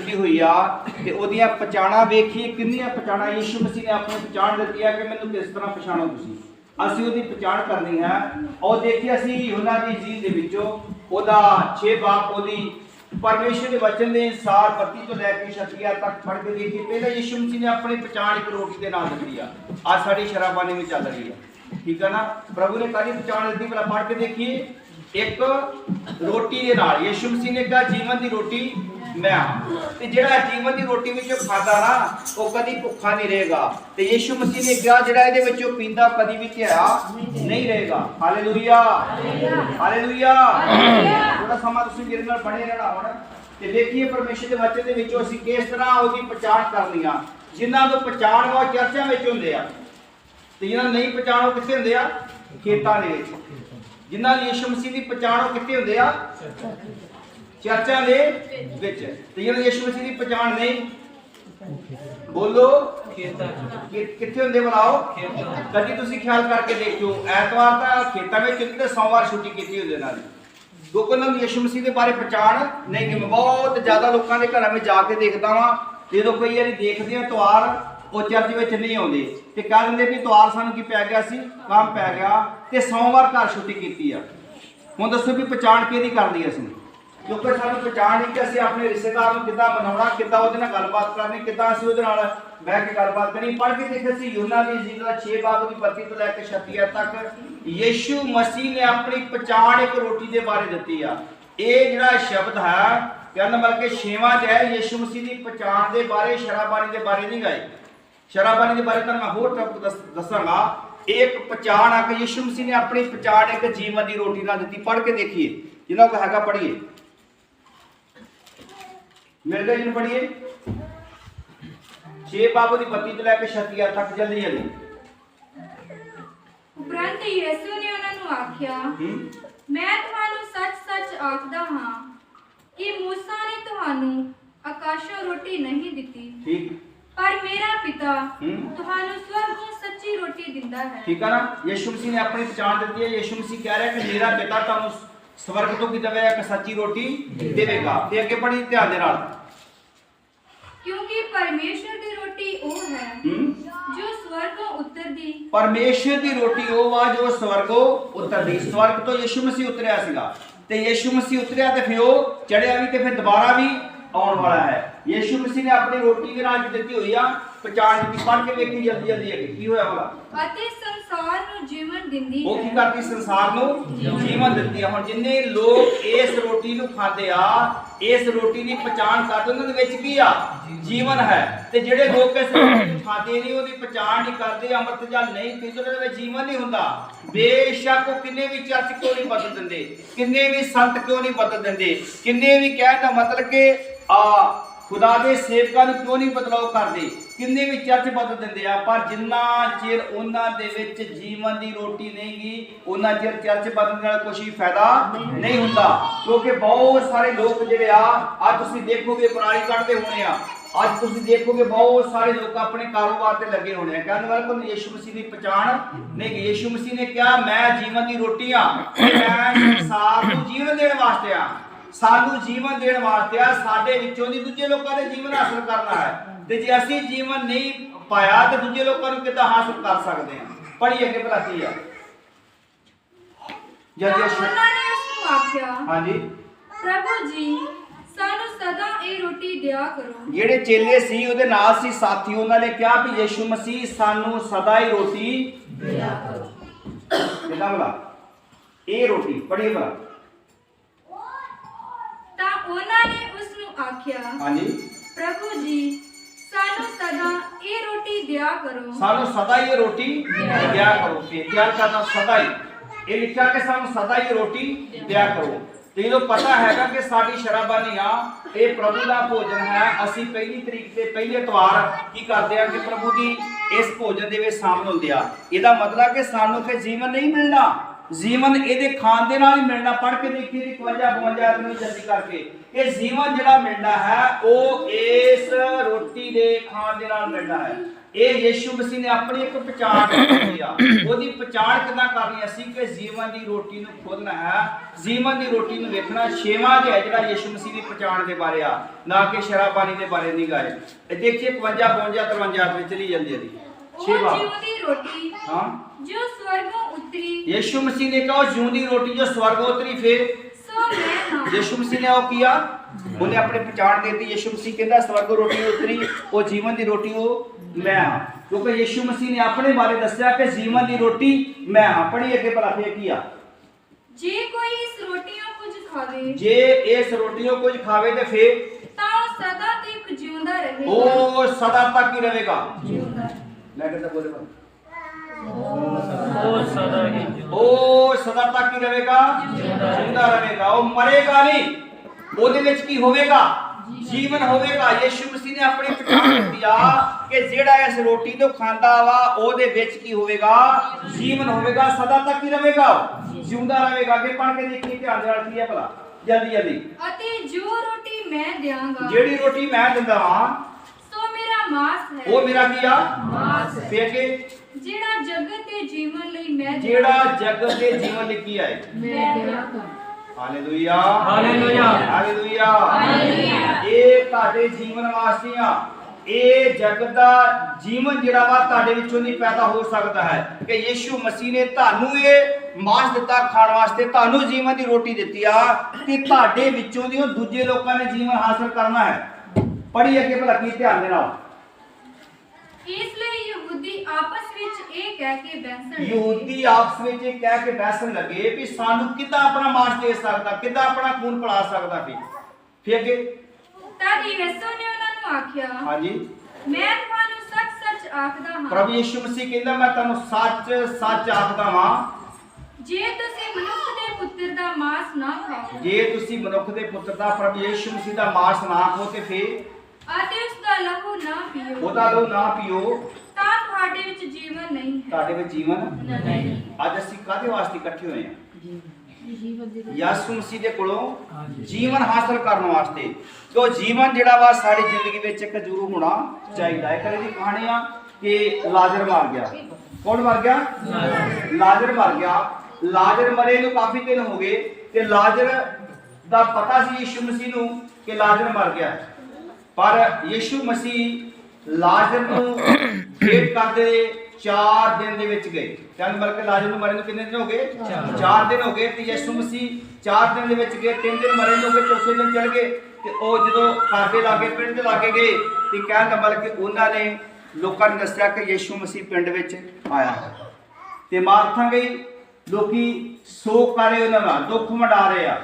ਦਿੱਤੀ ਹੋਈ ਆ ਤੇ ਉਹਦੀਆਂ ਪਛਾਣਾਂ ਵੇਖੀਏ ਕਿੰਨੀਆਂ ਪਛਾਣਾਂ ਯਿਸੂ ਮਸੀਹ ਨੇ ਆਪਣੀ ਪਛਾਣ ਦਿੱਤੀ ਆ ਕਿ ਮੈਨੂੰ ਕਿਸ ਤਰ੍ਹਾਂ ਪਛਾਣੋ ਤੁਸੀਂ। ਅਸੀਂ ਉਹਦੀ ਪਛਾਣ ਕਰਨੀ ਹੈ। ਔਰ ਦੇਖੀਏ ਅਸੀਂ ਯਹੋਨਾ ਦੀ ਇੰਜੀਲ ਦੇ ਵਿੱਚੋਂ ਉਹਦਾ 6 ਬਾਬ ਉਹਦੀ परमेश्वर के वचन के अनुसार 32 तो लैके 36 तक पढ़ के देखिए। पहले यीशु मसीह ने अपनी पहचान एक रोटी के नाम दी है, आज साड़ी शराबानी में चल रही है, ठीक है ना। प्रभु ने कभी पहचान दी, पहले पढ़ के देखिए। एक रोटी के नाल यीशु मसीह ने कहा जीवन की रोटी मैं हाँ, ते जेड़ा जीवन की रोटी विचों खाता ना वो कभी भुखा नहीं रहेगा। ते यीशु मसीह ने कहा जेड़ा इहदे विचों पींदा कभी भी क्या नहीं रहेगा। Hallelujah hallelujah. थोड़ा समा तुसीं मेरे नाल बने रहना हुण ते देखिए परमेश्वर के वचन दे विचों असीं किस तरह ओहदी पहचान करनी आ। जिन्हां नूं पहचान वा चर्चां विच हुंदे आ ते जिन्हां नहीं पहचान वो कित्थे हुंदे आ, खेतां दे विच। जिन्हां यीशु मसीह दी पहचान वो कित्थे हुंदे आ, चर्चा दे विच। ते जिन्हां यीशु मसीह दी पहचान नहीं, बोलो कित्थे हुंदे बुलाओ। कदी तुसीं ख्याल करके देखो ऐतवार तां खेतां विच हुंदे, सोमवार छुट्टी कीती हुंदी नाल, क्योंकि उन्हां नूं यीशु मसीह दे बारे पहचान नहीं। कि मैं बहुत ज़्यादा लोकां दे घरां में जाके देखदा वां, जदों कई वारी देखदे आ त्योहार वो चर्च विच नहीं आउंदे ते कह दिंदे भी त्योहार सानूं की पै गया सी, काम पै गया ते सोमवार घर छुट्टी कीती आ। हुण दसो भी पहचान किहदी करनी असीं, क्योंकि सानूं पहचान नहीं कि असीं अपने रिश्तेदार नूं किद्दां मनाउणा, किद्दां उहदे नाल गलबात करनी, किद्दां असीं उहदे नाल बैठ के गलबात करनी। पढ़ के देखिए असीं यूहन्ना दी इंजील दा 6 बाब दी 32 तो लैके 36 तक यीशु मसीह ने अपनी पहचान एक रोटी दे बारे दित्ती आ। ये जिहड़ा शब्द है कहना बल्कि 6वां च है यीशु मसीह की पहचान के बारे, शराबानी के बारे नहीं गए। शराबानी के बारे मैं होर दसांगा। एक पहचान आ कि यीशु मसीह ने अपनी पहचान एक जीवन की रोटी ना दी। पढ़ के देखिए जिन्हों को हैगा पढ़िए, मिल गए जिन्हों पढ़िए 6 बाब की 32 तो लैके 36 तक जल्दी जल्दी। उपरंत यीशु ने उन्हां नूं आख्या, मैं तुहानूं सच-सच आखदा हां कि मूसा ने तुहानूं आकाशों रोटी नहीं दिती, ठीक, पर मेरा पिता तुहानूं स्वर्गों सच्ची रोटी दिंदा है। ठीक है ना। यीशु मसीह ने अपनी पहचान दी है। यीशु मसीह कह रहा है कि मेरा पिता तुहानूं स्वर्ग तो की देवेगा, एक सच्ची रोटी देवेगा। ते अगे पढ़ी ध्यान दे नाल, क्योंकि परमेश्वर दी रोटी वो है जो स्वर्गों उतरदी। परमेश्वर दी रोटी वो वा जो स्वर्गों उतरदी। स्वर्ग तो यीशु मसीह उतरिया सीगा ते यीशु मसीह उतरिया ते फिर वो चढ़िया भी ते फिर दोबारा भी आने वाला है। यीशु मसीह ने अपनी रोटी के नाल दी हुई आ पहचान की। पढ़ के देखी जल्दी जल्दी है की होया वाला। अते संसार नु जीवन दिंदी है। वो की करती संसार नु जीवन दिंदी है। हुन जिन्ने लोग इस रोटी नु खांदे आ, इस रोटी दी पहचान करदे उन्हां दे विच की आ, जीवन है। ते जेड़े लोग इस रोटी नु खांदे नहीं, ओदी पहचान नहीं करदे, अमृत जल नहीं पींदे, उन्हां दे विच जीवन नहीं हुंदा। बेशक वो किन्ने भी चर्च क्यों नहीं बदल दिंदे, किन्ने भी संत क्यों नहीं बदल दिंदे, किन्ने भी कहण दा मतलब कि खुदा दे सेवकां नूं क्यों नहीं बदलाव करदे, किन्ने भी चर्च बदल दिंदे आ, पर जिन्ना चिर उन्हां दे विच जीवन दी रोटी नहीं गी उन्ना चिर चर्च बदलण नाल कुछ भी फायदा नहीं हुंदा। क्योंकि बहुत सारे लोग जिहड़े आ अज तुसीं देखोगे पराली कढदे होणे आ, अज तुसीं देखोगे बहुत सारे लोग अपने कारोबार ते लगे होने हैं। कहने वाले को यीशु मसीह की पहचान नहीं। यीशु मसीह ने कहा मैं जीवन की रोटी हाँ, मैं संसार को जीवन देने वास्ते आ, सानू जीवन देने वास्ते आ, साडे विचों दी दूजे लोकां दे जीवन हासिल करना है। ते जे असीं जीवन नहीं पाया तो दूजे लोकां नूं किदां हासिल कर सकदे हां। पढ़िए अगे भला की है। जद उन्हां ने उसनूं आख्या, हां जी प्रभु जी सानू सदा ए रोटी दिया करो। जेड़े चेले सी ओदे नाल सी साथी, उन्हां ने कहा भी यीशु मसीह सानू सदा ही रोटी दिया करो। किदां भला ए रोटी पढ़िए भला। ता उन्हां ने उसनूं आख्या, हां जी प्रभु जी सानू सदा ए रोटी दिया करो। सानू सदा ही रोटी दिया करो। क्या करना सदा ही, ये लिखा कि सानू सदा ही रोटी दिया करो। ते जो पता हैगा कि साडी शराबानी आ ये प्रभु दा भोजन है। असी पहली तरीक ते पहले त्योहार की करदे आ कि प्रभु दी इस भोजन दे विच शामिल हुंदे आ। इहदा मतलब कि सानू फिर जीवन नहीं मिलना, जीवन इहदे खाण दे नाल ही मिलना। पढ़ के देखिए 51 52 में जल्दी करके, ये जीवन जिहड़ा मिलना है वो इस रोटी दे खाण दे नाल मिलना है। ਇਹ ਯीशु ਮਸੀਹ ਨੇ ਆਪਣੀ ਇੱਕ ਪਛਾਣ ਦਿੱਤੀ ਆ। ਉਹਦੀ ਪਛਾਣ ਕਿੱਦਾਂ ਕਰਨੀ ਅਸੀਂ ਕਿ ਜੀਵਨ ਦੀ ਰੋਟੀ ਨੂੰ ਖੋਲਣਾ ਹੈ, ਜੀਵਨ ਦੀ ਰੋਟੀ ਨੂੰ ਵੇਖਣਾ। 6ਵਾਂ ਅਧਿਆਇ ਜਿਹੜਾ ਯीशु ਮਸੀਹ ਦੀ ਪਛਾਣ ਦੇ ਬਾਰੇ ਆ, ਨਾ ਕਿ ਸ਼ਰਾਬ ਪਾਣੀ ਦੇ ਬਾਰੇ ਨਹੀਂ ਗਾਏ। ਇਹ ਦੇਖੀਏ 51 52 53 ਵਿੱਚ ਚਲੀ ਜਾਂਦੀ ਹੈ। ਉਹ ਜਿਉਂਦੀ ਰੋਟੀ ਹਾਂ ਜੋ ਸਵਰਗੋਂ ਉਤਰੀ। यीशु मसीह ने कहा जिंदी रोटी जो स्वर्ग उतरी फिर ਸੋ ਮੈਂ ਹਾਂ। यीशु मसीह ने वो किया, उन्हें अपनी पहचान दे दी। यीशु मसीह कहता स्वर्ग रोटी उतरी, वो जीवन की रोटी वो मैं हाँ, क्योंकि यीशु मसीह ने अपने बारे दसिया कि जीवन की रोटी मैं हाँ। पढ़ी अगे भला फिर किया, जे कोई इस रोटियों कुछ खावे जे इस रोटियों कुछ खावे तो फिर ਤਾਂ ਉਹ ਸਦਾ ਤੱਕ ਜਿਉਂਦਾ ਰਹੇਗਾ। वो सदा तक ही रहेगा। ਜਿਉਂਦਾ लेकर तो बोले ਉਹ ਸਦਾ ਹੀ ओ सदा तक ही रहेगा, जिंदा रहेगा, वो मरेगा नहीं। ਉਹਦੇ ਵਿੱਚ ਕੀ ਹੋਵੇਗਾ? ਜੀਵਨ ਹੋਵੇਗਾ। ਯीशु ਮਸੀਹ ਨੇ ਆਪਣੀ ਪਛਾਣ ਦਿੱਤੀ ਆ ਕਿ ਜਿਹੜਾ ਇਸ ਰੋਟੀ ਤੋਂ ਖਾਂਦਾ ਵਾ ਉਹਦੇ ਵਿੱਚ ਕੀ ਹੋਵੇਗਾ? ਜੀਵਨ ਹੋਵੇਗਾ, ਸਦਾ ਤੱਕ ਹੀ ਰਹੇਗਾ, ਜਿਉਂਦਾ ਰਹੇਗਾ। ਅੱਗੇ ਪੜ੍ਹ ਕੇ ਦੇਖੀਏ, ਧਿਆਨ ਨਾਲ ਕੀ ਹੈ ਭਲਾ, ਜਲਦੀ ਜਲਦੀ। ਅਤੇ ਜੋ ਰੋਟੀ ਮੈਂ ਦਿਆਂਗਾ ਜਿਹੜੀ ਰੋਟੀ ਮੈਂ ਦਿੰਦਾ ਵਾਂ ਸੋ ਮੇਰਾ ਮਾਸ ਹੈ। ਉਹ ਮੇਰਾ ਕੀ ਆ? ਮਾਸ ਹੈ। ਫੇਰ ਕੇ ਜਿਹੜਾ ਜਗਤ ਦੇ ਜੀਵਨ ਲਈ ਮੈਂ ਜਿਹੜਾ ਜਗਤ ਦੇ ਜੀਵਨ ਲਈ ਕੀ ਆਏ। ਮੈਂ ਦਿਆਂਗਾ। Hallelujah, hallelujah, hallelujah. ਹਾਲੇਲੂਇਆ। ਇਹ ਤੁਹਾਡੇ ਜੀਵਨ ਵਾਸਤੇ ਆ। ਇਹ ਜਗਤ ਦਾ ਜੀਵਨ ਜਿਹੜਾ ਵਾ ਤੁਹਾਡੇ ਵਿੱਚੋਂ ਨਹੀਂ ਪੈਦਾ ਹੋ ਸਕਦਾ ਹੈ ਕਿ ਯीशु ਮਸੀਹ ਨੇ ਤੁਹਾਨੂੰ ਇਹ ਮਾਸ ਦਿੱਤਾ ਖਾਣ ਵਾਸਤੇ, ਤੁਹਾਨੂੰ ਜੀਵਨ ਦੀ ਰੋਟੀ ਦਿੱਤੀ ਆ ਕਿ ਤੁਹਾਡੇ ਵਿੱਚੋਂ ਦੀ ਉਹ ਦੂਜੇ ਲੋਕਾਂ ਨੇ ਜੀਵਨ ਹਾਸਲ ਕਰਨਾ ਹੈ। ਪੜ੍ਹੀ ਅੱਗੇ ਭਲਾ ਕੀ, ਧਿਆਨ ਦੇ ਨਾਲ। ਇਸ ਲਈ ਯਹੂਦੀ ਆਪਸ ਵਿੱਚ ਇਹ ਕਹਿ ਕੇ ਬਹਿਸਣ ਲੱਗੇ। ਯਹੂਦੀ ਆਪਸ ਵਿੱਚ ਇਹ ਕਹਿ ਕੇ ਬਹਿਸਣ ਲੱਗੇ ਵੀ ਸਾਨੂੰ ਕਿੱਦਾਂ ਆਪਣਾ ਮਾਸ ਦੇ ਸਕਦਾ, ਕਿੱਦਾਂ ਆਪਣਾ ਖੂਨ ਪਿਲਾ ਸਕਦਾ। ਫਿਰ ਅੱਗੇ ਤਦ ਯਿਸੂ ਨੇ ਉਹਨਾਂ ਨੂੰ ਆਖਿਆ, ਹਾਂਜੀ, ਮੈਂ ਤੁਹਾਨੂੰ ਸੱਚ ਸੱਚ ਆਖਦਾ ਹਾਂ, ਪ੍ਰਭੂ ਯीशु ਮਸੀਹ ਕਹਿੰਦਾ ਮੈਂ ਤੁਹਾਨੂੰ ਸੱਚ ਸੱਚ ਆਖਦਾ ਵਾਂ, ਜੇ ਤੁਸੀਂ ਮਨੁੱਖ ਦੇ ਪੁੱਤਰ ਦਾ ਮਾਸ ਨਾ ਖਾਓ ਜੇ ਤੁਸੀਂ ਮਨੁੱਖ ਦੇ ਪੁੱਤਰ ਦਾ, ਪ੍ਰਭੂ ਯीशु ਮਸੀਹ ਦਾ ਮਾਸ ਨਾ ਖਾਓ ਤੇ ਫਿਰ ਅਤੇ ਉਸ ਦਾ ਲਹੂ ਨਾ ਪੀਓ ਉਹਦਾ ਲਹੂ ਨਾ ਪੀਓ, ਤਾਂ ਤੁਹਾਡੇ ਵਿੱਚ ਜੀਵਨ ਨਹੀਂ ਹੈ। ਤੁਹਾਡੇ ਵਿੱਚ ਜੀਵਨ ਨਹੀਂ। ਅੱਜ ਅਸੀਂ ਕਾਹਦੇ ਵਾਸਤੇ ਇਕੱਠੇ ਹੋਏ ਹਾਂ? ਯीशु ਮਸੀਹ ਦੇ ਕੋਲੋਂ ਜੀਵਨ ਹਾਸਲ ਕਰਨ ਵਾਸਤੇ। ਕਿ ਉਹ ਜੀਵਨ ਜਿਹੜਾ ਵਾ ਸਾਡੀ ਜ਼ਿੰਦਗੀ ਵਿੱਚ ਇੱਕ ਜ਼ਰੂਰ ਹੋਣਾ ਚਾਹੀਦਾ ਹੈ। ਕਦੇ ਦੀ ਕਹਾਣੀ ਆ ਕਿ ਲਾਜ਼ਰ ਮਰ ਗਿਆ। ਕੌਣ ਮਰ ਗਿਆ? ਲਾਜ਼ਰ ਮਰ ਗਿਆ। ਲਾਜ਼ਰ ਮਰੇ ਨੂੰ ਕਾਫੀ ਦਿਨ ਹੋ ਗਏ ਤੇ ਲਾਜ਼ਰ ਦਾ ਪਤਾ ਸੀ ਯीशु ਮਸੀਹ ਨੂੰ ਕਿ ਲਾਜ਼ਰ ਮਰ ਗਿਆ, ਪਰ ਯीशु ਮਸੀਹ ਲਾਜ਼ਰ ਨੂੰ ਵੇਟ ਕਰਦੇ 4 ਦਿਨ ਦੇ ਵਿੱਚ ਗਏ। ਕਹਿੰਦੇ ਬਲਕਿ ਲਾਜ਼ਰ ਨੂੰ ਮਰੇ ਨੂੰ ਕਿੰਨੇ ਦਿਨ ਹੋ ਗਏ? 4 ਦਿਨ ਹੋ ਗਏ। ਤੇ ਯीशु ਮਸੀਹ 4 ਦਿਨ ਦੇ ਵਿੱਚ ਗਏ, 3 ਦਿਨ ਮਰੇ ਨੂੰ ਹੋ ਗਏ, ਚੌਥੇ ਦਿਨ ਚਲ ਗਏ। ਤੇ ਉਹ ਜਦੋਂ ਘਰ ਦੇ ਲਾਗੇ, ਪਿੰਡ ਦੇ ਲਾਗੇ ਗਏ ਤੇ ਕਹਿੰਦਾ ਬਲਕਿ ਉਹਨਾਂ ਨੇ ਲੋਕਾਂ ਨੇ ਦੱਸਿਆ ਕਿ ਯीशु ਮਸੀਹ ਪਿੰਡ ਵਿੱਚ ਆਇਆ ਹੈ। ਤੇ ਮਾਰਥਾ ਗਈ, ਲੋਕੀ ਸੋਗ ਕਰ ਰਹੇ, ਉਹਨਾਂ ਦਾ ਦੁੱਖ ਵੰਡਾ ਰਹੇ ਆ।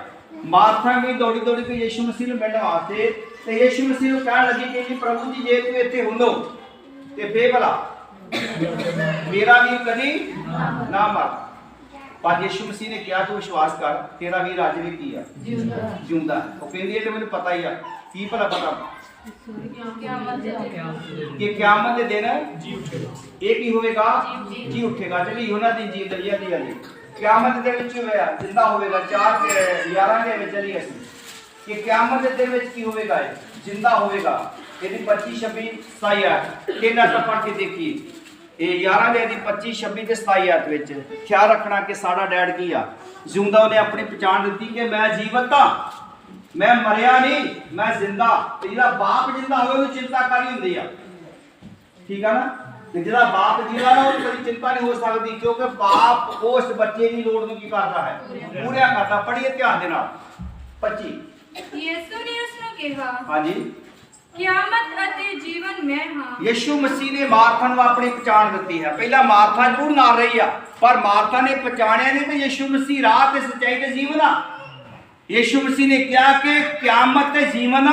ਮਾਰਥਾ ਗਈ ਦੌੜੀ ਦੌੜੀ ਕੇ ਯीशु ਮਸੀਹ ਨੂੰ ਮਿਲਣ ਵਾਸਤੇ ਤੇ ਯीशु ਮਸੀਹ ਨੂੰ ਕਹਿਣ ਲੱਗੀ ਕਿ ਜੀ ਪ੍ਰਭੂ ਜੀ ਜੇ ਤੂੰ ਇੱਥੇ ਹੁੰਦੋ ਤੇ ਫੇਰ ਭਲਾ ਮੇਰਾ ਵੀਰ ਕਦੀ ਨਾ ਮਰ। ਪਰ ਯीशु ਮਸੀਹ ਨੇ ਕਿਹਾ ਤੂੰ ਵਿਸ਼ਵਾਸ ਕਰ, ਤੇਰਾ ਵੀਰ ਅੱਜ ਵੀ ਕੀ ਆ? ਜਿਉਂਦਾ। ਉਹ ਕਹਿੰਦੀ ਹੈ ਤੇ ਮੈਨੂੰ ਪਤਾ ਹੀ ਆ। ਕੀ ਭਲਾ ਪਤਾ? ਕਿ ਕਿਆਮਤ ਦੇ ਦਿਨ ਇਹ ਕੀ ਹੋਵੇਗਾ? ਜੀ ਉੱਠੇਗਾ। ਚਲੀ ਉਹਨਾਂ ਦੀ ਜੀ ਦਰਿਆ ਦੀ ਵਾਲੀ ਕਿਆਮਤ ਦੇ ਵਿੱਚ ਹੋਇਆ, ਜਿੰਦਾ ਹੋਵੇਗਾ। 4:11 ਦੇ ਵਿੱਚ ਚਲੀ ਅਸੀਂ ਕਿ ਕਿਆਮਤ ਦੇ ਦਿਨ ਵਿੱਚ ਕੀ ਹੋਵੇਗਾ? ਜਿੰਦਾ ਹੋਵੇਗਾ। ਇਹਦੀ 25 26 27 ਕਿੰਨਾ ਤਾਂ ਪੜ੍ਹ ਕੇ ਦੇਖੀਏ। ਇਹ 11 ਦੇ ਦੀ 25 26 ਤੇ 27 ਵਿੱਚ ਖਿਆਲ ਰੱਖਣਾ ਕਿ ਸਾਡਾ ਡੈਡ ਕੀ ਆ? ਜਿਉਂਦਾ। ਉਹਨੇ ਆਪਣੀ ਪਛਾਣ ਦਿੱਤੀ ਕਿ ਮੈਂ ਜੀਵਤ ਹਾਂ, ਮੈਂ ਮਰਿਆ ਨਹੀਂ, ਮੈਂ ਜ਼ਿੰਦਾ। ਤੇ ਜਿਹੜਾ ਬਾਪ ਜਿੰਦਾ ਹੋਵੇ ਉਹਨੂੰ ਚਿੰਤਾ ਕਾਹਦੀ ਹੁੰਦੀ ਆ? ਠੀਕ ਆ ਨਾ? ਤੇ ਜਿਹੜਾ ਬਾਪ ਜਿੰਦਾ ਨਾ ਉਹਨੂੰ ਕਦੀ ਚਿੰਤਾ ਨਹੀਂ ਹੋ ਸਕਦੀ, ਕਿਉਂਕਿ ਬਾਪ ਉਸ ਬੱਚੇ ਦੀ ਲੋੜ ਨੂੰ ਕੀ ਕਰਦਾ ਹੈ? ਪੂਰਾ ਕਰਦਾ। ਪੜ੍ਹੀਏ ਧਿਆਨ ਦੇ ਨਾਲ 25। ਯਿਸੂ ਨੇ ਉਸ ਨੂੰ ਕਿਹਾ, ਹਾਂਜੀ, ਕਿਆਮਤ ਅਤੇ ਜੀਵਨ ਮੈਂ ਹਾਂ। ਯीशु ਮਸੀਹ ਨੇ ਮਾਰਥਾ ਨੂੰ ਆਪਣੀ ਪਛਾਣ ਦਿੱਤੀ ਹੈ। ਪਹਿਲਾਂ ਮਾਰਥਾ ਜ਼ਰੂਰ ਨਾਲ ਰਹੀ ਆ, ਪਰ ਮਾਰਥਾ ਨੇ ਪਛਾਣਿਆ ਨਹੀਂ ਕਿ ਯीशु ਮਸੀਹ ਰਾਹ ਤੇ ਸੱਚਾਈ ਤੇ ਜੀਵਨ ਆ। ਯीशु ਮਸੀਹ ਨੇ ਕਿਹਾ ਕਿ ਕਿਆਮਤ ਤੇ ਜੀਵਨ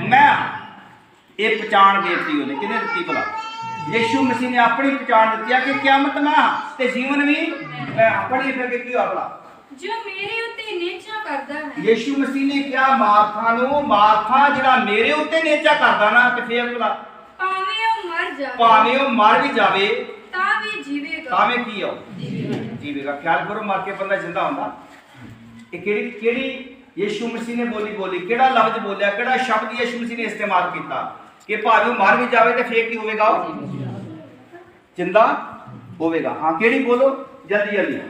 ਮੈਂ ਹਾਂ। ਇਹ ਪਛਾਣ ਦਿੱਤੀ ਉਹਨੇ। ਕਿਹਨੇ ਦਿੱਤੀ ਭਲਾ? ਯीशु ਮਸੀਹ ਨੇ ਆਪਣੀ ਪਛਾਣ ਦਿੱਤੀ ਆ ਕਿ ਕਿਆਮਤ ਮੈਂ ਹਾਂ ਤੇ ਜੀਵਨ ਵੀ ਮੈਂ ਹਾਂ। ਪੜ੍ਹੀਏ ਫਿਰ ਕੀ ਹੋਇਆ ਭਲਾ? ਜੋ ਮੇਰੇ ਉੱਤੇ ਨੇਚਾ ਕਰਦਾ ਹੈ। ਯीशु ਮਸੀਹ ਨੇ ਕਿਹਾ ਮਾਰਥਾ ਨੂੰ, ਮਾਰਥਾ ਜਿਹੜਾ ਮੇਰੇ ਉੱਤੇ ਨੇਚਾ ਕਰਦਾ ਨਾ, ਤੇ ਫਿਰ ਭਲਾ ਭਾਵੇਂ ਉਹ ਮਰ ਜਾਵੇ, ਭਾਵੇਂ ਉਹ ਮਰ ਵੀ ਜਾਵੇ ਤਾਂ ਵੀ ਜੀਵੇਗਾ। ਭਾਵੇਂ ਕੀ ਆ? ਜੀਵੇਗਾ। ਖਿਆਲ ਕਰੋ, ਮਰ ਕੇ ਬੰਦਾ ਜਿੰਦਾ ਹੁੰਦਾ। ਇਹ ਕਿਹੜੀ ਯीशु ਮਸੀਹ ਨੇ ਬੋਲੀ? ਕਿਹੜਾ ਲਫ਼ਜ਼ ਬੋਲਿਆ? ਕਿਹੜਾ ਸ਼ਬਦ ਯीशु ਮਸੀਹ ਨੇ ਇਸਤੇਮਾਲ ਕੀਤਾ ਕਿ ਭਾਵੇਂ ਉਹ ਮਰ ਵੀ ਜਾਵੇ ਤੇ ਫੇਰ ਕੀ ਹੋਵੇਗਾ? जिंदा होवेगा। हाँ केड़ी बोलो जल्दी जल्दी।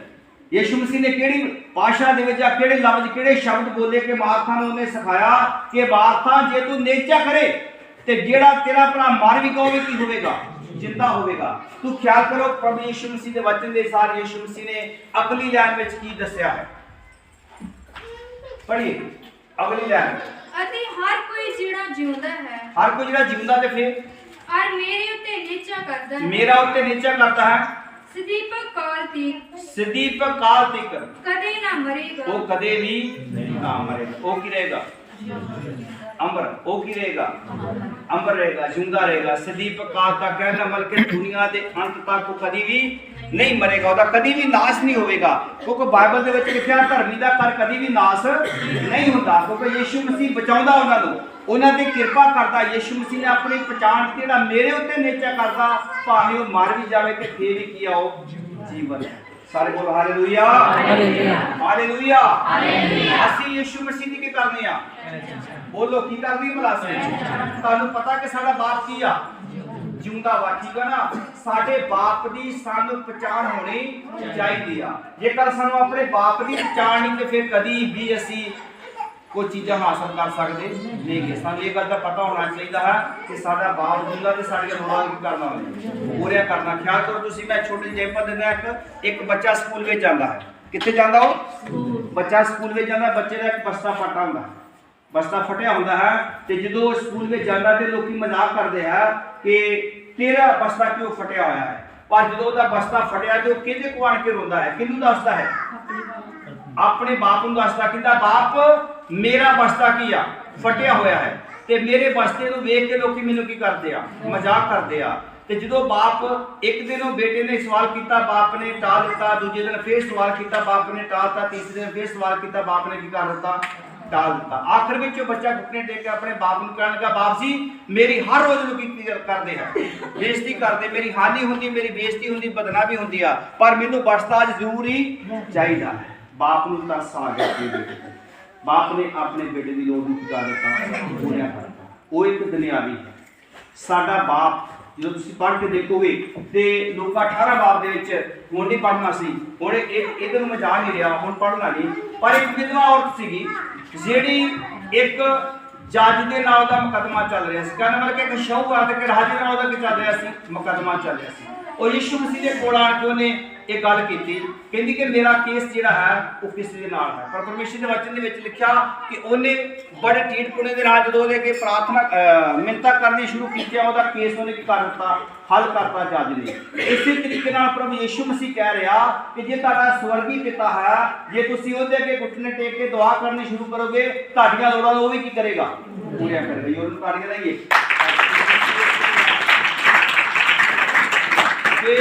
यीशु मसीह ने केड़ी भाषा दे विच केड़े लफ्ज केड़े शब्द बोले कि मार्था ने उन्हें सिखाया कि मार्था जे तू नेचा करे ते जेड़ा तेरा भरा मर भी गया की होवेगा, जिंदा होवेगा। तू ख्याल करो प्रभु यीशु मसीह के वचन के साथ यीशु मसीह ने अगली लाइन में की दस्या है, पढ़िए अगली लाइन। अति हर कोई जिहड़ा जिउंदा है, हर कोई जिहड़ा जिउंदा ते फिर और मेरे उत्ते नीचा करता है, मेरा उत्ते नीचा करता है, सदीपक काल तक, सदीपक काल तक कदे ना मरेगा, वो कदे भी ना मरेगा। वो की रहेगा अमर, वो की रहेगा अमर रहेगा, जिंदा रहेगा सदीपक काल तक। कहना मतलब कि दुनिया के अंत तक वो कभी भी नहीं मरेगा, ਉਹਦਾ कभी भी नाश नहीं होगा। क्योंकि बाइबल ਦੇ ਵਿੱਚ ਲਿਖਿਆ ਧਰਮੀ ਦਾ ਘਰ कभी भी नाश नहीं ਹੁੰਦਾ, क्योंकि यीशु मसीह बचाਉਂਦਾ ਉਹਨਾਂ ਨੂੰ, ਉਹਨਾਂ ਤੇ ਕਿਰਪਾ ਕਰਦਾ। ਯੀਸ਼ੂ ਮਸੀਹ ਨੇ ਆਪਣੀ ਪਛਾਣ ਜਿਹੜਾ ਮੇਰੇ ਉੱਤੇ ਨੇਚਾ ਕਰਦਾ, ਭਾਵੇਂ ਉਹ ਮਰ ਵੀ ਜਾਵੇ ਤੇ ਫੇਰ ਵੀ ਕੀ ਆ ਉਹ ਜੀਵਨ। ਸਾਰੇ ਬੋਲੋ ਹਾਲੇਲੂਇਆ ਹਾਲੇਲੂਇਆ ਹਾਲੇਲੂਇਆ ਹਾਲੇਲੂਇਆ। ਅਸੀਂ ਯੀਸ਼ੂ ਮਸੀਹ ਦੀ ਕੀ ਕਰਨੇ ਆ, ਬੋਲੋ ਕੀ ਕਰਨੀ ਭਲਾ ਸੇ। ਤੁਹਾਨੂੰ ਪਤਾ ਕਿ ਸਾਡਾ ਬਾਪ ਕੀ ਆ, ਜਿਉਂਦਾ ਵਾ, ਠੀਕ ਆ ਨਾ। ਸਾਡੇ ਬਾਪ ਦੀ ਸਾਨੂੰ ਪਛਾਣ ਹੋਣੀ ਚਾਹੀਦੀ ਆ। ਜੇਕਰ ਸਾਨੂੰ ਆਪਣੇ ਬਾਪ ਦੀ ਪਛਾਣ ਨਹੀਂ ਤੇ ਫਿਰ ਕਦੀ ਵੀ ਅਸੀਂ कोई चीज़ा हासिल कर सकते नहीं गे। सानू ये गल का पता होना चाहिए है कि साडा बाप जिंदा ते साडे रोड़ा की करना पूरा करना। ख्याल करो तुसीं, मैं छोटे एग्जांपल देना। एक बच्चा स्कूल में जाता है, कित्थे जांदा हो, बच्चा स्कूल में जाता, बच्चे का एक बस्ता फटा हुंदा, बस्ता फटिया हुंदा है ते जदों स्कूल में जाता ते लोग मजाक करते हैं कि तेरा बस्ता क्यों फटिया होया है। पर जदों उहदा बस्ता फटिया तो किहदे कोल आण के रोंदा है, किहनूं दसदा है, अपने बाप नूं दसदा। कहंदा बाप मेरा बस्ता की आ फटिया होया है ते मेरे बस्ते नूं वेख के लोग मैनूं की करदे आ, मजाक करदे आ। ते जदों बाप एक दिन बेटे ने सवाल किया, बाप ने टाल दिता, दूजे दिन फिर सवाल किया, बाप ने टालता, तीसरे दिन फिर सवाल किया, बाप ने की कर दिता, टाल दिता। आखिर में बच्चा घुटने टेक के अपने बाप नूं कहण लगा, बाप जी मेरी हर रोज लोग करदे है, बेइज्जती करदे, मेरी हानि हुंदी, मेरी बेइज्जती हुंदी, बदनामी हुंदी आ, पर मैनूं बस्ता अज जरूर ही चाहीदा है। बाप नूं तरस आ गया, बाप ने अपने बेटे की लोड़ की कर दिता, पूरा करता। वो एक दुनियावी है। साडा बाप जो तुसीं पढ़ के देखोगे तो लोग 18 बाप दे विच हुण नहीं पढ़ना सी, हुण इधर मैं जा नहीं रहा, हुण पढ़ना नहीं। पर एक विधवा औरत सीगी जिहड़ी एक जज के नाल दा मुकदमा चल रहा सी, कहने मतलब कि एक शाहूकार ते राजे नाल दा चल रहा सी, मुकदमा चल रहा सी। और यीशु मसीह के कोल आण के उन्हें एक गल की, कहती कि मेरा केस जिहड़ा है वो किसी के नाल है। पर परमेश्वर के वचन दे विच लिखिया कि उन्हें बड़े टीटपुणे दे नाल जदों अगे प्रार्थना मिन्नतां करनी शुरू की, उहदा केस उन्हें की कर दिता, हल करता जज ने। इसी तरीके नाल प्रभु यीशु मसीह कह रहा कि जे तुहाडा स्वर्गी पिता है, जे तुसीं उहदे अगे घुटने टेक के दुआ करनी शुरू करोगे, तुहाडीआं लोड़ां वो भी की करेगा, पूरा करेगा। ये उन्होंने ताड़ियां लाइए कि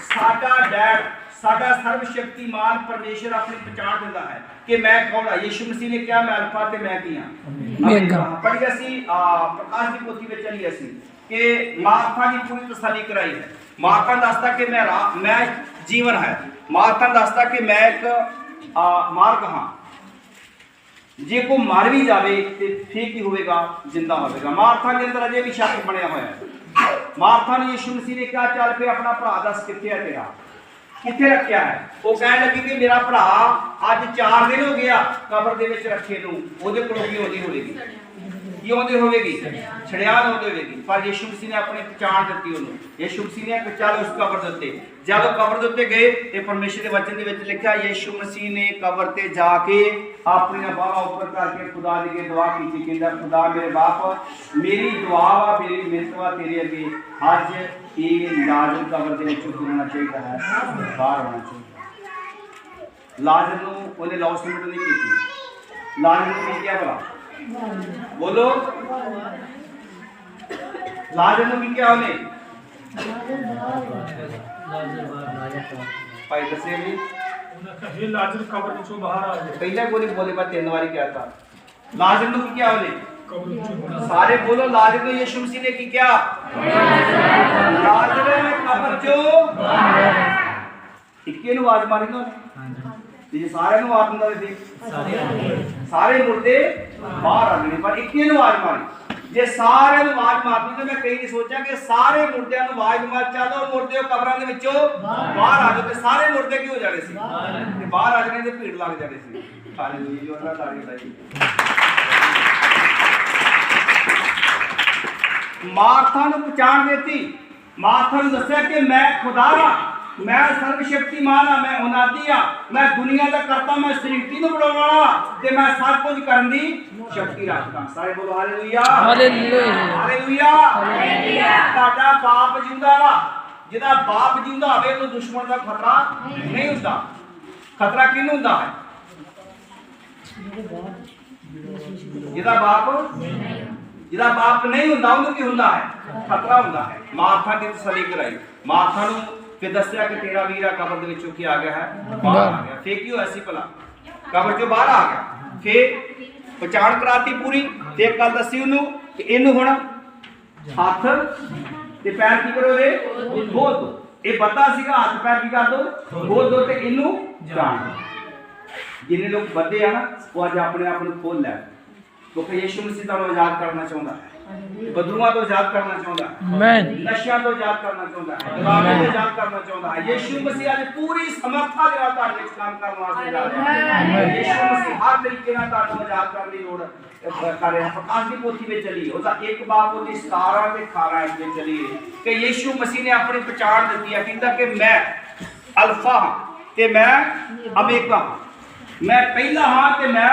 साडा डैड, साडा सर्वशक्तिमान परमेश्वर अपनी पहचान दिंदा है कि मैं कौन हां। यीशु मसीह ने क्या, मैं अल्फा ते मैं की हां। पढ़ी असीं प्रकाश की पोथी में चली असीं कि मार्था की पूरी तसल्ली कराई है। मार्था दसदा कि मैं जीवन है, मार्था दसदा कि मैं एक मार्ग हाँ, जे को मर भी जाए तो फिर की होगा, जिंदा होगा। मार्था के अंदर अजे भी शक बनया हुआ है। मार्था ने यीशु मसीह ने कहा चल पे अपना भरा दस कित्थे है तेरा, कित्थे रखिया है। वो कह लगी कि मेरा भरा अज 4 दिन हो गया कबर दे विच रखे नूं, ओहदे कोलों की होंदी होगी, की होंदी होगी, छड़ियाल होंदी होगी। पर यीशु मसीह ने अपनी पहचान दी उन्होंने। यीशु मसीह ने चल उस कबर दे उत्ते, जब कबर दे उत्ते गए तो परमेश्वर के वचन दे विच लिखिया यीशु मसीह ने कबर ते जाके अपनी बाहां ऊपर करके खुदा अगे दुआ की, कहंदा खुदा मेरे बाप मेरी दुआ वा, मेरी मिन्नत वा तेरे अगे, अज ये लाजर कबर दे विचों होना चाहिए है, बाहर होना चाहिए। लाजर नूं उहने लॉसमेंट नहीं की, लाजर नूं क्या भला बोलो, लाजर नूं क्या उहने भाई दसे भी ये लाजर कब्र चों बाहर आ गया। पहले बोले मैं 3 बारी क्या था। लाजर नूं क्या उहने, कब्र चों बाहर, सारे बोलो लाजर नूं यीशु मसीह ने की क्या, लाजर कब्र चों बाहर। इक्के नूं आवाज मारी ना ये सारे नूं आवाज मारी थी, सारे मुर्दे बाहर आ गए, पर इक्के नूं आवाज मारी। ਜੇ ਸਾਰਿਆਂ ਨੂੰ ਆਵਾਜ਼ ਮਾਰਦੀ ਤੇ ਮੈਂ ਕਈ ਨਹੀਂ ਸੋਚਿਆ ਕਿ ਸਾਰੇ ਮੁਰਦਿਆਂ ਨੂੰ ਆਵਾਜ਼ ਮਾਰ ਚਾਲੋ ਮੁਰਦੇ ਕਬਰਾਂ ਦੇ ਵਿੱਚੋਂ ਬਾਹਰ ਆ ਜਾਓ ਤੇ ਸਾਰੇ ਮੁਰਦੇ ਕੀ ਹੋ ਜਾਣੇ ਸੀ ਤੇ ਬਾਹਰ ਆ ਜਾਣੇ ਤੇ ਭੀੜ ਲੱਗ ਜਾਣੀ ਸੀ। ਹਾਲੇਲੂਇਆ ਉਹਨਾਂ ਤਾੜੀ ਲਾਈ। ਮਾਰਥਾ ਨੂੰ ਪਛਾਣ ਦਿੱਤੀ। ਮਾਰਥਾ ਨੂੰ ਦੱਸਿਆ ਕਿ ਮੈਂ ਖੁਦਾ ਹਾਂ, ਮੈਂ ਸਰਵ ਸ਼ਕਤੀਮਾਨ ਹਾਂ, ਮੈਂ ਉਨਾਦੀ ਹਾਂ, ਮੈਂ ਦੁਨੀਆ ਦਾ ਕਰਤਾ, ਮੈਂ ਸ੍ਰਿਸ਼ਟੀ ਨੂੰ ਬਣਾਉਣ ਵਾਲਾ ਤੇ ਮੈਂ ਸਭ ਕੁਝ ਕਰਨ ਦੀ ਸ਼ਕਤੀ ਰੱਖਦਾ। ਸਾਰੇ ਬੋਲੋ ਹਾਲੇਲੂਇਆ ਹਾਲੇਲੂਇਆ ਹਾਲੇਲੂਇਆ ਹਾਲੇਲੂਇਆ। ਤੁਹਾਡਾ ਬਾਪ ਜਿਉਂਦਾ ਵਾ, ਜਿਹਦਾ ਬਾਪ ਜਿਉਂਦਾ ਹੋਵੇ ਉਹਨੂੰ ਦੁਸ਼ਮਣ ਦਾ ਖਤਰਾ ਨਹੀਂ ਹੁੰਦਾ। ਖਤਰਾ ਕਿਹਨੂੰ ਹੁੰਦਾ ਹੈ? ਜਿਹਦਾ ਬਾਪ ਨਹੀਂ ਹੁੰਦਾ ਉਹਨੂੰ ਕੀ ਹੁੰਦਾ ਹੈ? ਖਤਰਾ ਹੁੰਦਾ ਹੈ। ਮਾਰਥਾ ਦੀ ਤਸੱਲੀ ਕਰਾਈ। ਮਾਰਥਾ ਨੂੰ ਫਿਰ ਦੱਸਿਆ ਕਿ ਤੇਰਾ ਵੀਰਾ ਕਬਰ ਦੇ ਵਿੱਚੋਂ ਕੀ ਆ ਗਿਆ ਹੈ? ਬਾਹਰ ਆ ਗਿਆ। ਫੇਰ ਕੀ ਹੋਇਆ ਸੀ ਭਲਾ? ਕਬਰ ਚੋਂ ਬਾਹਰ ਆ ਗਿਆ। ਫੇਰ ਪਛਾਣ ਕਰਾਤੀ ਪੂਰੀ। ਤੇ ਇੱਕ ਗੱਲ ਦੱਸੀ ਉਹਨੂੰ ਕਿ ਇਹਨੂੰ ਹੁਣ ਹੱਥ ਤੇ ਪੈਰ ਕੀ ਕਰੋ? ਇਹਦੇ ਖੋਲ ਦੋ। ਇਹ ਪਤਾ ਸੀਗਾ ਹੱਥ ਪੈਰ ਕੀ ਕਰ ਦੋ? ਖੋਲ ਦੋ ਤੇ ਇਹਨੂੰ ਜਾਣ। ਜਿੰਨੇ ਲੋਕ ਬੱਦੇ ਆ ਨਾ ਉਹ ਅੱਜ ਆਪਣੇ ਆਪ ਨੂੰ ਖੋਲ ਲੈ, ਕਿਉਂਕਿ ਯਿਸੂ ਮਸੀਹ ਤੁਹਾਨੂੰ ਆਜ਼ਾਦ ਕਰਨਾ ਚਾਹੁੰਦਾ ਹੈ। ਬਦਲੂਆਂ ਤੋਂ ਆਜ਼ਾਦ ਕਰਨਾ ਚਾਹੁੰਦਾ ਹੈ, ਨਸ਼ਿਆਂ ਤੋਂ ਆਜ਼ਾਦ ਕਰਨਾ ਚਾਹੁੰਦਾ ਹੈ, ਗੁਲਾਮੀ ਤੋਂ ਆਜ਼ਾਦ ਕਰਨਾ ਚਾਹੁੰਦਾ ਹੈ। ਯਿਸੂ ਮਸੀਹ ਅੱਜ ਪੂਰੀ ਸਮਰੱਥਾ ਦੇ ਨਾਲ ਤੁਹਾਡੇ ਵਿੱਚ ਕੰਮ ਕਰਨ ਵਾਸਤੇ ਜਾ ਰਿਹਾ ਹੈ। ਯਿਸੂ ਮਸੀਹ ਹਰ ਤਰੀਕੇ ਨਾਲ ਤੁਹਾਨੂੰ ਆਜ਼ਾਦ ਕਰਨ ਦੀ ਲੋੜ ਕਰ ਰਿਹਾ ਹੈ। ਪ੍ਰਕਾਸ਼ ਦੀ ਪੋਥੀ ਵਿੱਚ ਚਲੀ ਉਹਦਾ 1 ਬਾਬ ਉਹਦੀ 17 ਤੇ 18 ਵਿੱਚ ਚਲੀ ਕਿ ਯਿਸੂ ਮਸੀਹ ਨੇ ਆਪਣੀ ਪਛਾਣ ਦਿੱਤੀ ਹੈ। ਕਹਿੰਦਾ ਕਿ ਮੈਂ ਅਲਫਾ ਹਾਂ ਤੇ ਮੈਂ ਅਮੇਗਾ ਹਾਂ, ਮੈਂ ਪਹਿਲਾ ਹਾਂ ਤੇ ਮੈਂ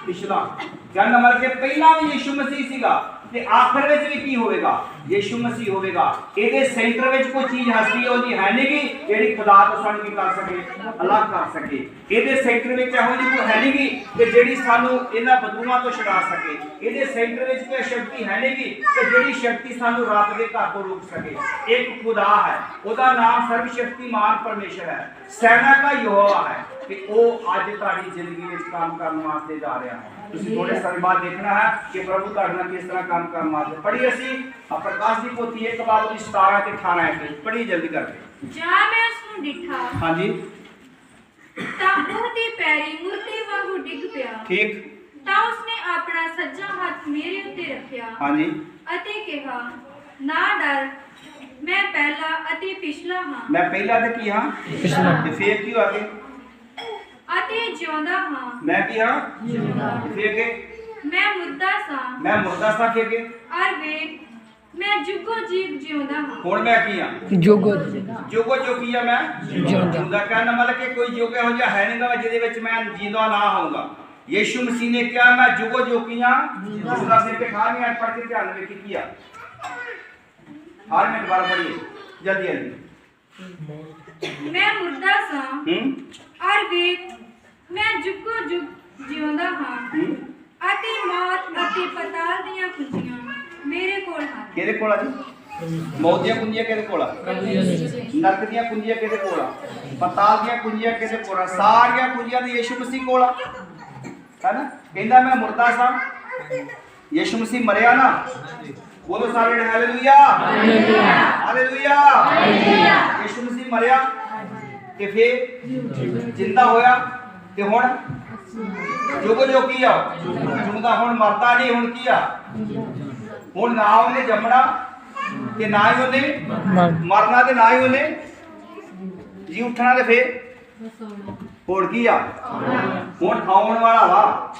ਪਿਛਲਾ। ਕਹਿੰਦਾ ਮਤਲਬ ਕਿ ਪਹਿਲਾਂ ਵੀ ਯਿਸੂ ਮਸੀਹ ਸੀਗਾ ਤੇ ਆਖਰ ਵਿੱਚ ਵੀ ਕੀ ਹੋਵੇਗਾ? ਯਿਸੂ ਮਸੀਹ ਹੋਵੇਗਾ। ਇਹਦੇ ਸੈਂਟਰ ਵਿੱਚ ਕੋਈ ਚੀਜ਼ ਹਸਤੀ ਉਹਦੀ ਹੈ ਨਹੀਂ ਕਿ ਜਿਹੜੀ ਖੁਦਾ ਤੋਂ ਸਾਨੂੰ ਕੀ ਕਰ ਸਕੇ? ਅਲੱਗ ਕਰ ਸਕੇ। ਇਹਦੇ ਸੈਂਟਰ ਵਿੱਚ ਇਹੋ ਜਿਹੀ ਕੋਈ ਹੈ ਨਹੀਂ ਕਿ ਜਿਹੜੀ ਸਾਨੂੰ ਇਹਨਾਂ ਬਦੂਆਂ ਤੋਂ ਛੁਡਾ ਸਕੇ। ਇਹਦੇ ਸੈਂਟਰ ਵਿੱਚ ਕੋਈ ਸ਼ਕਤੀ ਹੈ ਨਹੀਂ ਕਿ ਜਿਹੜੀ ਸ਼ਕਤੀ ਸਾਨੂੰ ਰੱਬ ਦੇ ਘਰ ਤੋਂ ਰੋਕ ਸਕੇ। ਇੱਕ ਖੁਦਾ ਹੈ, ਉਹਦਾ ਨਾਮ ਸਰਵ ਸ਼ਕਤੀਮਾਨ ਪਰਮੇਸ਼ਰ ਹੈ, ਸੈਨਾ ਦਾ ਯਹੋਵਾ ਹੈ ਤੇ ਉਹ ਅੱਜ ਤੁਹਾਡੀ ਜ਼ਿੰਦਗੀ ਵਿੱਚ ਕੰਮ ਕਰਨ ਵਾਸਤੇ ਜਾ ਰਿਹਾ ਹੈ। ਤੁਸੀਂ ਥੋੜੇ ਸਮੇਂ ਬਾਅਦ ਦੇਖਣਾ ਹੈ ਕਿ ਪ੍ਰਭੂ ਤੁਹਾਡੇ ਨਾਲ ਕਿਸ ਤਰ੍ਹਾਂ ਕੰਮ ਕਰਨ ਵਾਸਤੇ। ਪੜ੍ਹੀ ਅਸੀਂ ਪ੍ਰਕਾਸ਼ ਦੀ ਪੋਥੀ 1 ਬਾਬ ਦੀ 17 ਤੇ 18 ਤੇ ਪੜ੍ਹੀ ਜਲਦੀ ਕਰਕੇ। ਜਾਂ ਮੈਂ ਉਸ ਨੂੰ ਡਿੱਠਾ ਹਾਂਜੀ ਤਾਂ ਉਹਦੇ ਪੈਰੀ ਮੁਰਦੇ ਵਾਂਗੂ ਡਿੱਗ ਪਿਆ। ਠੀਕ। ਤਾਂ ਉਸਨੇ ਆਪਣਾ ਸੱਜਾ ਹੱਥ ਮੇਰੇ ਉੱਤੇ ਰੱਖਿਆ ਹਾਂਜੀ ਅਤੇ ਕਿਹਾ, ਨਾ ਡਰ, ਮੈਂ ਪਹਿਲਾ ਅਤੇ ਪਿਛਲਾ ਹਾਂ। ਮੈਂ ਪਹਿਲਾ ਤੇ ਕੀ ਹਾਂ? ਪਿਛਲਾ। ਤੇ ਫੇਰ ਕੀ ਹੋਇਆ? ਅਤੇ ਜਿਉਂਦਾ ਹਾਂ। ਮੈਂ ਕੀ ਹਾਂ? ਜਿਉਂਦਾ। ਫੇਰ ਕੇ ਮੈਂ ਮੁਰਦਾ ਸਾਂ। ਮੈਂ ਮੁਰਦਾ ਸਾਂ। ਫੇਰ ਕੇ ਔਰ ਵੇਖ ਮੈਂ ਜੁਗੋ ਜੀਵ ਜਿਉਂਦਾ ਹਾਂ। ਹੁਣ ਮੈਂ ਕੀ ਹਾਂ? ਜੋਗੋ ਕੀ ਆ? ਮੈਂ ਜਿਉਂਦਾ। ਕਹਿੰਦਾ ਮਤਲਬ ਕਿ ਕੋਈ ਜੋਗ ਇਹੋ ਜਿਹਾ ਹੈ ਨਹੀਂਗਾ ਜਿਹਦੇ ਵਿੱਚ ਮੈਂ ਜੀਂਦਾ ਨਾ ਹੋਊਗਾ। ਯਿਸੂ ਮਸੀਹ ਨੇ ਕਿਹਾ ਮੈਂ ਜੁਗੋ ਜੋਗੀਆਂ ਜਿਸਦਾ ਸਿਰ ਤੇ ਖਾ ਨਹੀਂ। ਪੜ੍ਹ ਕੇ ਧਿਆਨ ਵਿੱਚ ਕੀ ਆ? ਹਰ ਮਿੰਟ ਬਾਰ ਪੜ੍ਹੀਏ ਜਲਦੀ ਜਲਦੀ। ਮੈਂ ਮੁਰਦਾ ਸਾਂ ਔਰ ਵੇਖ ਮੈਂ ਜੁਗੋ ਜੁਗ ਜਿਉਂਦਾ ਹਾਂ ਅਤੇ ਮੌਤ ਅਤੇ ਪਤਾਲ ਦੀਆਂ ਕੁੰਜੀਆਂ ਮੇਰੇ ਕੋਲ ਹਨ। ਕਿਹਦੇ ਕੋਲ ਆ ਜੀ? ਮੌਤ ਦੀਆਂ ਕੁੰਜੀਆਂ ਕਿਹਦੇ ਕੋਲ ਆ? ਨਰਕ ਦੀਆਂ ਕੁੰਜੀਆਂ ਕਿਹਦੇ ਕੋਲ ਆ? ਪਤਾਲ ਦੀਆਂ ਕੁੰਜੀਆਂ ਕਿਹਦੇ ਕੋਲ ਆ? ਸਾਰੀਆਂ ਕੁੰਜੀਆਂ ਦੀ ਯਿਸੂ ਮਸੀਹ ਕੋਲ ਆ, ਹੈਨਾ? ਕਹਿੰਦਾ ਮੈਂ ਮੁਰਦਾ ਸਾਂ। ਯਿਸੂ ਮਸੀਹ ਮਰਿਆ ਨਾ, ਬੋਲੋ ਸਾਰੇ ਹਾਲੇਲੂਇਆ ਹਾਲੇਲੂਇਆ ਹਾਲੇਲੂਇਆ। ਯਿਸੂ ਮਸੀਹ ਮਰਿਆ ਤੇ ਫੇਰ ਜਿੰਦਾ ਹੋਇਆ ਤੇ ਹੁਣ ਜੋਗੋ ਜੋ ਕੀ ਆ? ਜਿਉਂਦਾ। ਹੁਣ ਮਰਦਾ ਨਹੀਂ। ਹੁਣ ਕੀ ਆ? ਹੁਣ ਨਾ ਉਹਨੇ ਜੰਮਣਾ ਤੇ ਨਾ ਹੀ ਉਹਨੇ ਮਰਨਾ ਤੇ ਨਾ ਹੀ ਉਹਨੇ ਜੀ ਉੱਠਣਾ। ਤੇ ਫੇਰ ਹੁਣ ਕੀ ਆ? ਹੁਣ ਆਉਣ ਵਾਲਾ ਵਾ।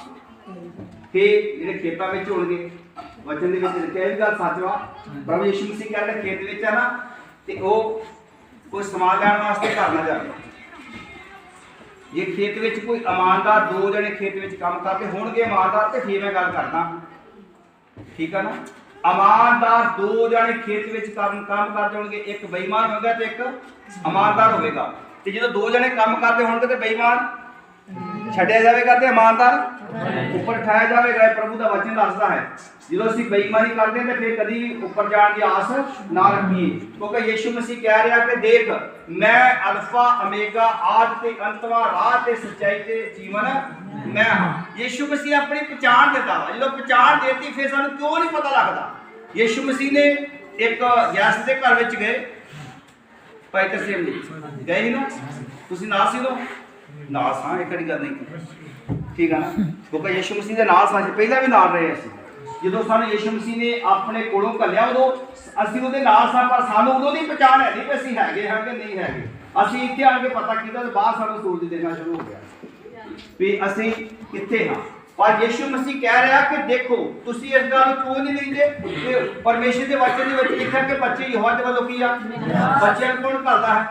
ਫੇਰ ਜਿਹੜੇ ਖੇਤਾਂ ਵਿੱਚ ਹੋਣਗੇ, ਵਚਨ ਦੇ ਵਿੱਚ ਲਿਖਿਆ ਇਹ ਗੱਲ ਸੱਚ ਵਾ। ਪ੍ਰਭੂ ਯਿਸੂ ਮਸੀਹ ਕਹਿੰਦੇ ਖੇਤ ਵਿੱਚ ਆ ਨਾ ਤੇ ਉਹ ਕੋਈ ਸਮਾਨ ਲੈਣ ਵਾਸਤੇ ਘਰ ਨਾ ਜਾਵੇ। ਜੇ ਖੇਤ ਵਿੱਚ ਕੋਈ ਇਮਾਨਦਾਰ 2 ਜਣੇ ਖੇਤ ਵਿੱਚ ਕੰਮ ਕਰਦੇ ਹੋਣਗੇ ਇਮਾਨਦਾਰ, ਤੇ ਫੇਰ ਮੈਂ ਗੱਲ ਕਰਦਾ, ਠੀਕ ਆ ਨਾ? ਇਮਾਨਦਾਰ 2 ਜਣੇ ਖੇਤ ਵਿੱਚ ਕੰਮ ਕਰਦੇ ਹੋਣਗੇ, ਇੱਕ ਬੇਈਮਾਨ ਹੋਵੇਗਾ ਤੇ ਇੱਕ ਇਮਾਨਦਾਰ ਹੋਵੇਗਾ। ਤੇ ਜਦੋਂ 2 ਜਣੇ ਕੰਮ ਕਰਦੇ ਹੋਣਗੇ ਤੇ ਬੇਈਮਾਨ ਛੱਡਿਆ ਜਾਵੇਗਾ ਤੇ ਇਮਾਨਦਾਰ ਉੱਪਰ ਉਠਾਇਆ ਜਾਵੇਗਾ। ਪ੍ਰਭੂ ਦਾ ਵਚਨ ਦੱਸਦਾ ਹੈ ਜਦੋਂ ਅਸੀਂ ਬੇਈਮਾਨੀ ਕਰਦੇ ਹਾਂ ਤੇ ਫਿਰ ਕਦੀ ਵੀ ਉੱਪਰ ਜਾਣ ਦੀ ਆਸ ਨਾ ਰੱਖੀਏ, ਕਿਉਂਕਿ ਯਿਸੂ ਮਸੀਹ ਕਹਿ ਰਿਹਾ ਕਿ ਦੇਖ ਮੈਂ ਅਲਫਾ ਅਮੇਗਾ, ਆਦਿ ਤੇ ਅੰਤ ਵਾਂ, ਰਾਹ ਤੇ ਸੱਚਾਈ ਤੇ ਜੀਵਨ ਮੈਂ ਹਾਂ। ਯਿਸੂ ਮਸੀਹ ਆਪਣੀ ਪਛਾਣ ਦਿੰਦਾ ਵਾ। ਜਦੋਂ ਪਛਾਣ ਦੇਤੀ ਫਿਰ ਸਾਨੂੰ ਕਿਉਂ ਨਹੀਂ ਪਤਾ ਲੱਗਦਾ? ਯਿਸੂ ਮਸੀਹ ਨੇ ਇੱਕ ਗੈਸ ਦੇ ਘਰ ਵਿੱਚ ਗਏ, ਭਾਈ ਤਰਸੇਮ ਜੀ ਗਏ ਸੀ ਨਾ, ਤੁਸੀਂ ਨਾਲ ਸੀ ਲੋ ਨਾਲ ਸਾਂ, ਇਹ ਕਿਹੜੀ ਗੱਲ ਨਹੀਂ, ਠੀਕ ਹੈ ਨਾ? ਕਿਉਂਕਿ ਯਿਸੂ ਮਸੀਹ ਦੇ ਨਾਲ ਸਾਂ, ਪਹਿਲਾਂ ਵੀ ਨਾਲ ਰਹੇ ਅਸੀਂ। ਜਦੋਂ ਸਾਨੂੰ ਯਿਸੂ ਮਸੀਹ ਨੇ ਆਪਣੇ ਕੋਲੋਂ ਘੱਲਿਆ ਉਦੋਂ ਅਸੀਂ ਉਹਦੇ ਨਾਲ ਸਾਂ, ਪਰ ਸਾਨੂੰ ਉਦੋਂ ਦੀ ਪਛਾਣ ਹੈ ਨਹੀਂ ਕਿ ਅਸੀਂ ਹੈਗੇ ਹਾਂ ਕਿ ਨਹੀਂ ਹੈਗੇ। ਅਸੀਂ ਇੱਥੇ ਆਣ ਕੇ ਪਤਾ ਕੀਤਾ ਤੇ ਬਾਅਦ ਸਾਨੂੰ ਸੂਰਜ ਦੇਖਣਾ ਸ਼ੁਰੂ ਹੋ ਗਿਆ ਵੀ ਅਸੀਂ ਕਿੱਥੇ ਹਾਂ। ਪਰ ਯਿਸੂ ਮਸੀਹ ਕਹਿ ਰਿਹਾ ਕਿ ਦੇਖੋ ਤੁਸੀਂ ਇਸ ਗੱਲ ਨੂੰ ਕਿਉਂ ਨਹੀਂ ਲੈਂਦੇ ਕਿ ਪਰਮੇਸ਼ਰ ਦੇ ਵਚਨ ਦੇ ਵਿੱਚ ਲਿਖਿਆ ਕਿ ਬੱਚੇ ਯਹੋਵਾ ਦੇ ਵੱਲੋਂ ਕੀ ਆ, ਬੱਚਿਆਂ ਨੂੰ ਕੌਣ ਘੱਲਦਾ ਹੈ?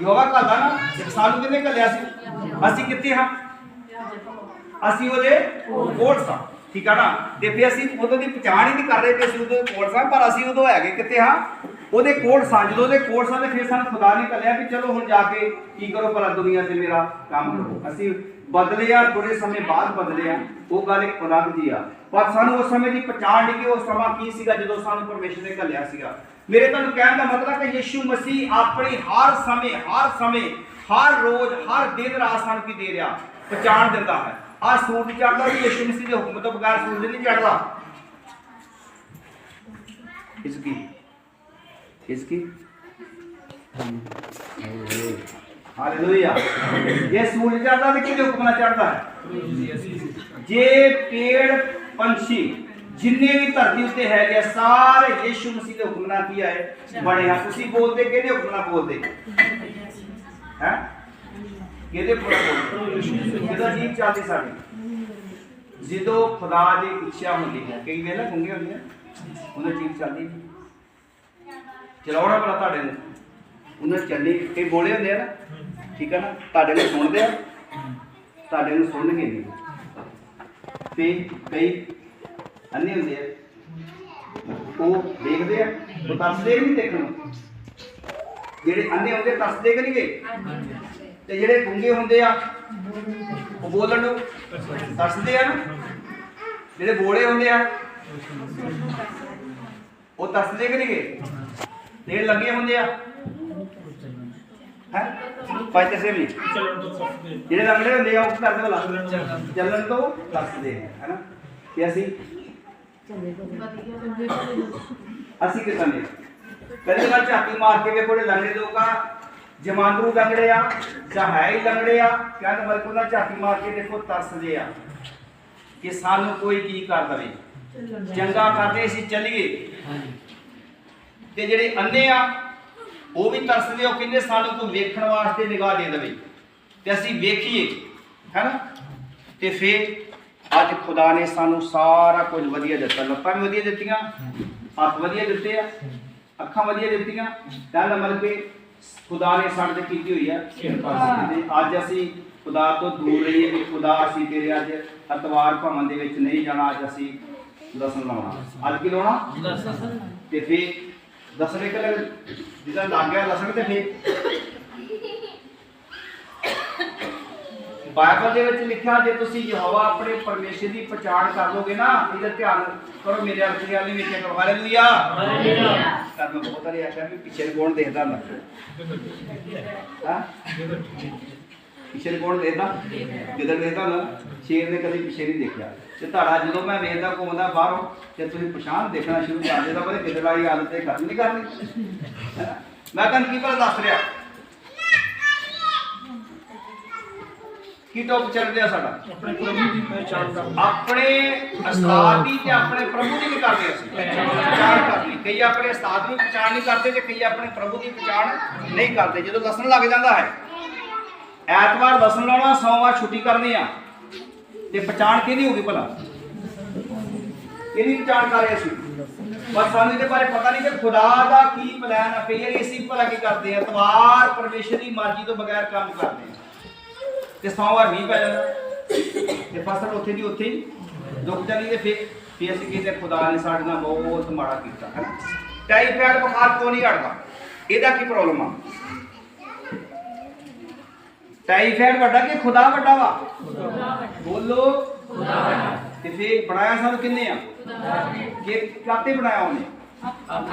ਯਹੋਵਾ ਘੱਲਦਾ ਨਾ। ਸਾਨੂੰ ਕਿਹਨੇ ਘੱਲਿਆ ਸੀ? ਅਸੀਂ ਕਿੱਥੇ ਹਾਂ? ਅਸੀਂ ਉਹਦੇ ਕੋਲ ਸਾਂ, ਠੀਕ ਆ ਨਾ। ਤੇ ਫਿਰ ਅਸੀਂ ਉਦੋਂ ਦੀ ਪਛਾਣ ਹੀ ਨਹੀਂ ਕਰ ਰਹੇ ਕਿ ਅਸੀਂ ਉਹਦੇ ਕੋਲ ਸਾਂ, ਪਰ ਅਸੀਂ ਉਦੋਂ ਹੈਗੇ ਕਿੱਥੇ ਹਾਂ? ਉਹਦੇ ਕੋਲ ਸਾਂ। ਜਦੋਂ ਉਹਦੇ ਕੋਲ ਸਾਂ ਤੇ ਫਿਰ ਸਾਨੂੰ ਖੁਦਾ ਨੇ ਘੱਲਿਆ ਵੀ ਚਲੋ ਹੁਣ ਜਾ ਕੇ ਕੀ ਕਰੋ ਭਲਾ ਦੁਨੀਆ ਤੇ ਮੇਰਾ ਕੰਮ ਕਰੋ। ਅਸੀਂ ਬਦਲੇ ਆ, ਥੋੜੇ ਸਮੇਂ ਬਾਅਦ ਬਦਲੇ ਆ, ਉਹ ਗੱਲ ਇੱਕ ਅਲੱਗ ਜੀ ਆ। ਪਰ ਸਾਨੂੰ ਉਸ ਸਮੇਂ ਦੀ ਪਛਾਣ ਨਹੀਂ ਕਿ ਉਹ ਸਮਾਂ ਕੀ ਸੀਗਾ ਜਦੋਂ ਸਾਨੂੰ ਪਰਮੇਸ਼ਰ ਨੇ ਘੱਲਿਆ ਸੀਗਾ। ਮੇਰੇ ਤੁਹਾਨੂੰ ਕਹਿਣ ਦਾ ਮਤਲਬ ਕਿ ਯਿਸੂ ਮਸੀਹ ਆਪਣੀ ਹਰ ਸਮੇਂ ਹਰ ਰੋਜ਼ ਹਰ ਦਿਨ ਰਾਤ ਸਾਨੂੰ ਕੀ ਦੇ ਰਿਹਾ? ਪਛਾਣ ਦਿੰਦਾ ਹੈ। ਆ ਸੂਰਜ ਚੜ੍ਹਦਾ ਵੀ ਯਿਸੂ ਮਸੀਹ ਦੇ ਹੁਕਮ ਤੋਂ ਬਗੈਰ ਸੂਰਜ ਨਹੀਂ ਚੜ੍ਹਦਾ। इसकी हालेलुया। ये सूरज चढ़ता है किसके हुक्म ਨਾਲ ਚੜ੍ਹਦਾ ਹੈ? ਜੇ ਪੇੜ ਪੰਛੀ ਜਿੰਨੇ ਵੀ ਧਰਤੀ ਉੱਤੇ ਹੈਗੇ ਸਾਰੇ ਯਿਸੂ ਮਸੀਹ ਦੇ ਹੁਕਮ ਨਾਲ ਕੀ ਆਏ ਬਣੇ ਆ। ਤੁਸੀਂ ਬੋਲਦੇ ਕਿਹਦੇ ਹੁਕਮ ਨਾਲ ਬੋਲਦੇ ਹੈ? ਕਿਹਦੇ ਹੁਕਮ ਨਾਲ ਬੋਲਦੇ? ਜਦੋਂ ਜੀਭ ਚੱਲਦੀ ਸਾਡੀ, ਜਦੋਂ ਖੁਦਾ ਦੀ ਇੱਛਾ ਹੁੰਦੀ ਹੈ। ਕਈ ਵੇਲੇ ਗੁੰਗੇ ਹੁੰਦੇ ਆ, ਉਹਨਾਂ ਜੀਭ ਚੱਲਦੀ ਨਹੀਂ। ਚਲਾਉਣਾ ਬੜਾ ਤੁਹਾਡੇ ਨੂੰ ਉਹਨਾਂ ਚੱਲੀ ਕਈ ਬੋਲੇ ਹੁੰਦੇ ਆ ਨਾ, ਠੀਕ ਹੈ ਨਾ। ਤੁਹਾਡੇ ਨੂੰ ਸੁਣਦੇ ਆ, ਤੁਹਾਡੇ ਨੂੰ ਸੁਣਨਗੇ ਨਹੀਂ। ਤੇ ਕਈ ਅੰਨੇ ਹੁੰਦੇ ਆ, ਉਹ ਦੇਖਦੇ ਆ, ਉਹ ਤਰਸਦੇ ਨਹੀਂ ਦੇਖਣ ਨੂੰ। ਜਿਹੜੇ ਅੰਨੇ ਹੁੰਦੇ ਤਰਸਦੇ ਕਿ ਨਹੀਂ ਗਏ, ਤੇ ਜਿਹੜੇ ਗੁੰਗੇ ਹੁੰਦੇ ਆ ਉਹ ਬੋਲਣ ਨੂੰ ਤਰਸਦੇ ਆ ਨਾ। ਜਿਹੜੇ ਬੋਲੇ ਹੁੰਦੇ ਆ ਉਹ ਤਰਸਦੇ ਕਿ ਨਹੀਂ ਗਏ। ਜਿਹੜੇ ਲੱਗੇ ਹੁੰਦੇ ਆ ਹੈ ਪਾਇਤੇ ਸੇ ਵੀ ਜਿਹੜੇ ਲੰਗੜੇ ਹੁੰਦੇ ਆ ਉਹ ਕਰਦੇ ਭਲਾ ਚੱਲਣ ਤੋਂ ਦੱਸਦੇ ਹੈ ਨਾ। ਕਿ ਅਸੀਂ ਕਿਦਾਂ ਨੇ ਕਦੇ ਨਾਲ ਝਾਤੀ ਮਾਰ ਕੇ ਵੇਖੋ ਲੰਗੜੇ ਲੋਕ ਆ, ਜਮਾਂਦਰੂ ਲੰਗੜੇ ਆ ਜਾਂ ਹੈ ਹੀ ਲੰਗੜੇ ਆ, ਕਹਿੰਦੇ ਮਰ ਕੋਲ ਝਾਤੀ ਮਾਰ ਕੇ ਦੇਖੋ ਤਰਸਦੇ ਆ ਕਿ ਸਾਨੂੰ ਕੋਈ ਕੀ ਕਰ ਦਵੇ, ਚੰਗਾ ਕਰਦੇ ਅਸੀਂ ਚੱਲੀਏ। ਤੇ ਜਿਹੜੇ ਅੰਨੇ ਆ ਉਹ ਵੀ ਤਰਸਦੇ, ਉਹ ਕਹਿੰਦੇ ਸਾਨੂੰ ਕੋਈ ਵੇਖਣ ਵਾਸਤੇ ਨਿਗਾਹ ਦੇ ਦੇਵੇ ਤੇ ਅਸੀਂ ਵੇਖੀਏ, ਹੈ ਨਾ। ਤੇ ਫਿਰ ਅੱਜ ਖੁਦਾ ਨੇ ਸਾਨੂੰ ਸਾਰਾ ਕੁਝ ਵਧੀਆ ਦਿੱਤਾ। ਲੱਤਾਂ ਵੀ ਵਧੀਆ ਦਿੱਤੀਆਂ, ਹੱਥ ਵਧੀਆ ਦਿੱਤੇ ਆ, ਅੱਖਾਂ ਵਧੀਆ ਦਿੱਤੀਆਂ। ਕਹਿੰਦਾ ਮਤਲਬ ਕਿ ਖੁਦਾ ਨੇ ਸਾਡੇ ਤੇ ਕੀਤੀ ਹੋਈ ਆ ਕਿਰਪਾ। ਤੇ ਅੱਜ ਅਸੀਂ ਖੁਦਾ ਤੋਂ ਦੂਰ ਰਹੀਏ ਕਿ ਖੁਦਾ ਅਸੀਂ ਤੇਰੇ ਅੱਜ ਐਤਵਾਰ ਭਵਨ ਦੇ ਵਿੱਚ ਨਹੀਂ ਜਾਣਾ, ਅੱਜ ਅਸੀਂ ਲਸਣ ਲਾਉਣਾ। ਅੱਜ ਕੀ ਲਾਉਣਾ? ਤੇ ਫਿਰ ਦਸਵੇਂ ਕਲਰ ਜਿਹਦਾ ਲੱਗ ਗਿਆ ਲਸਣ। ਤੇ ਫਿਰ ਬਾਈਬਲ ਦੇ ਵਿੱਚ ਲਿਖਿਆ ਜੇ ਤੁਸੀਂ ਯਹੋਵਾ ਆਪਣੇ ਪਰਮੇਸ਼ਰ ਦੀ ਪਛਾਣ ਕਰ ਲੋਗੇ ਨਾ, ਇਹਦਾ ਧਿਆਨ ਕਰੋ। ਮੇਰੇ ਅਰਥੀ ਵਾਲੀ ਵੇਖਿਆ ਕਰੋ। ਹਾਲੇਲੂਇਆ। ਕਰ ਮੈਂ ਬਹੁਤ ਵਾਰੀ ਆਖਿਆ ਵੀ ਪਿੱਛੇ ਨੂੰ ਕੌਣ ਦੇਖਦਾ ਹੁੰਦਾ ਹਾਂ? ਪਿੱਛੇ ਨੂੰ ਕੌਣ ਦੇਖਦਾ? ਜਦੋਂ ਦੇਖਦਾ ਨਾ ਸ਼ੇਰ ਨੇ ਕਦੇ ਪਿੱਛੇ ਨਹੀਂ ਦੇਖਿਆ। ਤੇ ਤੁਹਾਡਾ ਜਦੋਂ ਮੈਂ ਵੇਖਦਾ ਘੁੰਮਦਾ ਬਾਹਰੋਂ ਤੇ ਤੁਸੀਂ ਪਛਾਣ ਦੇਖਣਾ ਸ਼ੁਰੂ ਕਰ ਦਿੰਦਾ ਪਰ ਕਿਤੇ ਵਾਲੀ ਆਦਤ ਤੇ ਖਤਮ ਨਹੀਂ ਕਰਨੀ। ਮੈਂ ਤੁਹਾਨੂੰ ਕੀ ਪਤਾ ਦੱਸ ਰਿਹਾ ਕੀ ਟੌਪ ਚੱਲ ਰਿਹਾ ਸਾਡਾ? ਆਪਣੇ ਪ੍ਰਭੂ ਦੀ ਪਹਿਚਾਣ ਕਰਨਾ, ਆਪਣੇ ਉਸਤਾਦ ਦੀ ਤੇ ਆਪਣੇ ਪ੍ਰਭੂ ਦੀ ਵੀ ਕਰਦੇ ਅਸੀਂ ਪਛਾਣ ਕਰਨੀ। ਕਈ ਆਪਣੇ ਉਸਤਾਦ ਦੀ ਪਛਾਣ ਨਹੀਂ ਕਰਦੇ ਤੇ ਕਈ ਆਪਣੇ ਪ੍ਰਭੂ ਦੀ ਪਛਾਣ ਨਹੀਂ ਕਰਦੇ। ਜਦੋਂ ਲਸਣ ਲੱਗ ਜਾਂਦਾ ਹੈ, ਐਤਵਾਰ ਲਸਣ ਲਾਉਣਾ, ਸੋਮਵਾਰ ਛੁੱਟੀ ਕਰਨੀ ਆ, ਤੇ ਪਛਾਣ ਕਿਹਦੀ ਹੋਗੀ ਭਲਾ? ਕਿਹਦੀ ਪਛਾਣ ਕਰ ਰਹੇ ਅਸੀਂ? ਬਸ ਸਾਨੂੰ ਇਹਦੇ ਬਾਰੇ ਪਤਾ ਨਹੀਂ ਕਿ ਖੁਦਾ ਦਾ ਕੀ ਪਲਾਨ ਆ। ਕਈ ਵਾਰੀ ਅਸੀਂ ਭਲਾ ਕੀ ਕਰਦੇ ਆ, ਐਤਵਾਰ ਪਰਮੇਸ਼ਰ ਦੀ ਮਰਜ਼ੀ ਤੋਂ ਬਗੈਰ ਕੰਮ ਕਰਦੇ ਆ ਤੇ ਸੋਮਵਾਰ ਮੀਂਹ ਪੈ ਜਾਂਦਾ ਤੇ ਫਸਲ ਉੱਥੇ ਦੀ ਉੱਥੇ ਹੀ ਰੁਕ ਜਾਂਦੀ। ਤੇ ਫਿਰ ਅਸੀਂ ਕਹਿੰਦੇ ਖੁਦਾ ਨੇ ਸਾਡੇ ਨਾਲ ਬਹੁਤ ਮਾੜਾ ਕੀਤਾ ਹੈ। ਟਾਈਫਾਇਡ ਬੁਖਾਰ ਕਿਉਂ ਨਹੀਂ ਹਟਦਾ? ਇਹਦਾ ਕੀ ਪ੍ਰੋਬਲਮ ਆ? ਟਾਈਫਾਇਡ ਵੱਡਾ ਕਿ ਖੁਦਾ ਵੱਡਾ ਵਾ? ਬੋਲੋ ਖੁਦਾ ਵੱਡਾ। ਤੇ ਫਿਰ ਬਣਾਇਆ ਸਾਨੂੰ ਕਿੰਨੇ ਆ? ਕਿ ਕਾਤੇ ਬਣਾਇਆ ਉਹਨੇ?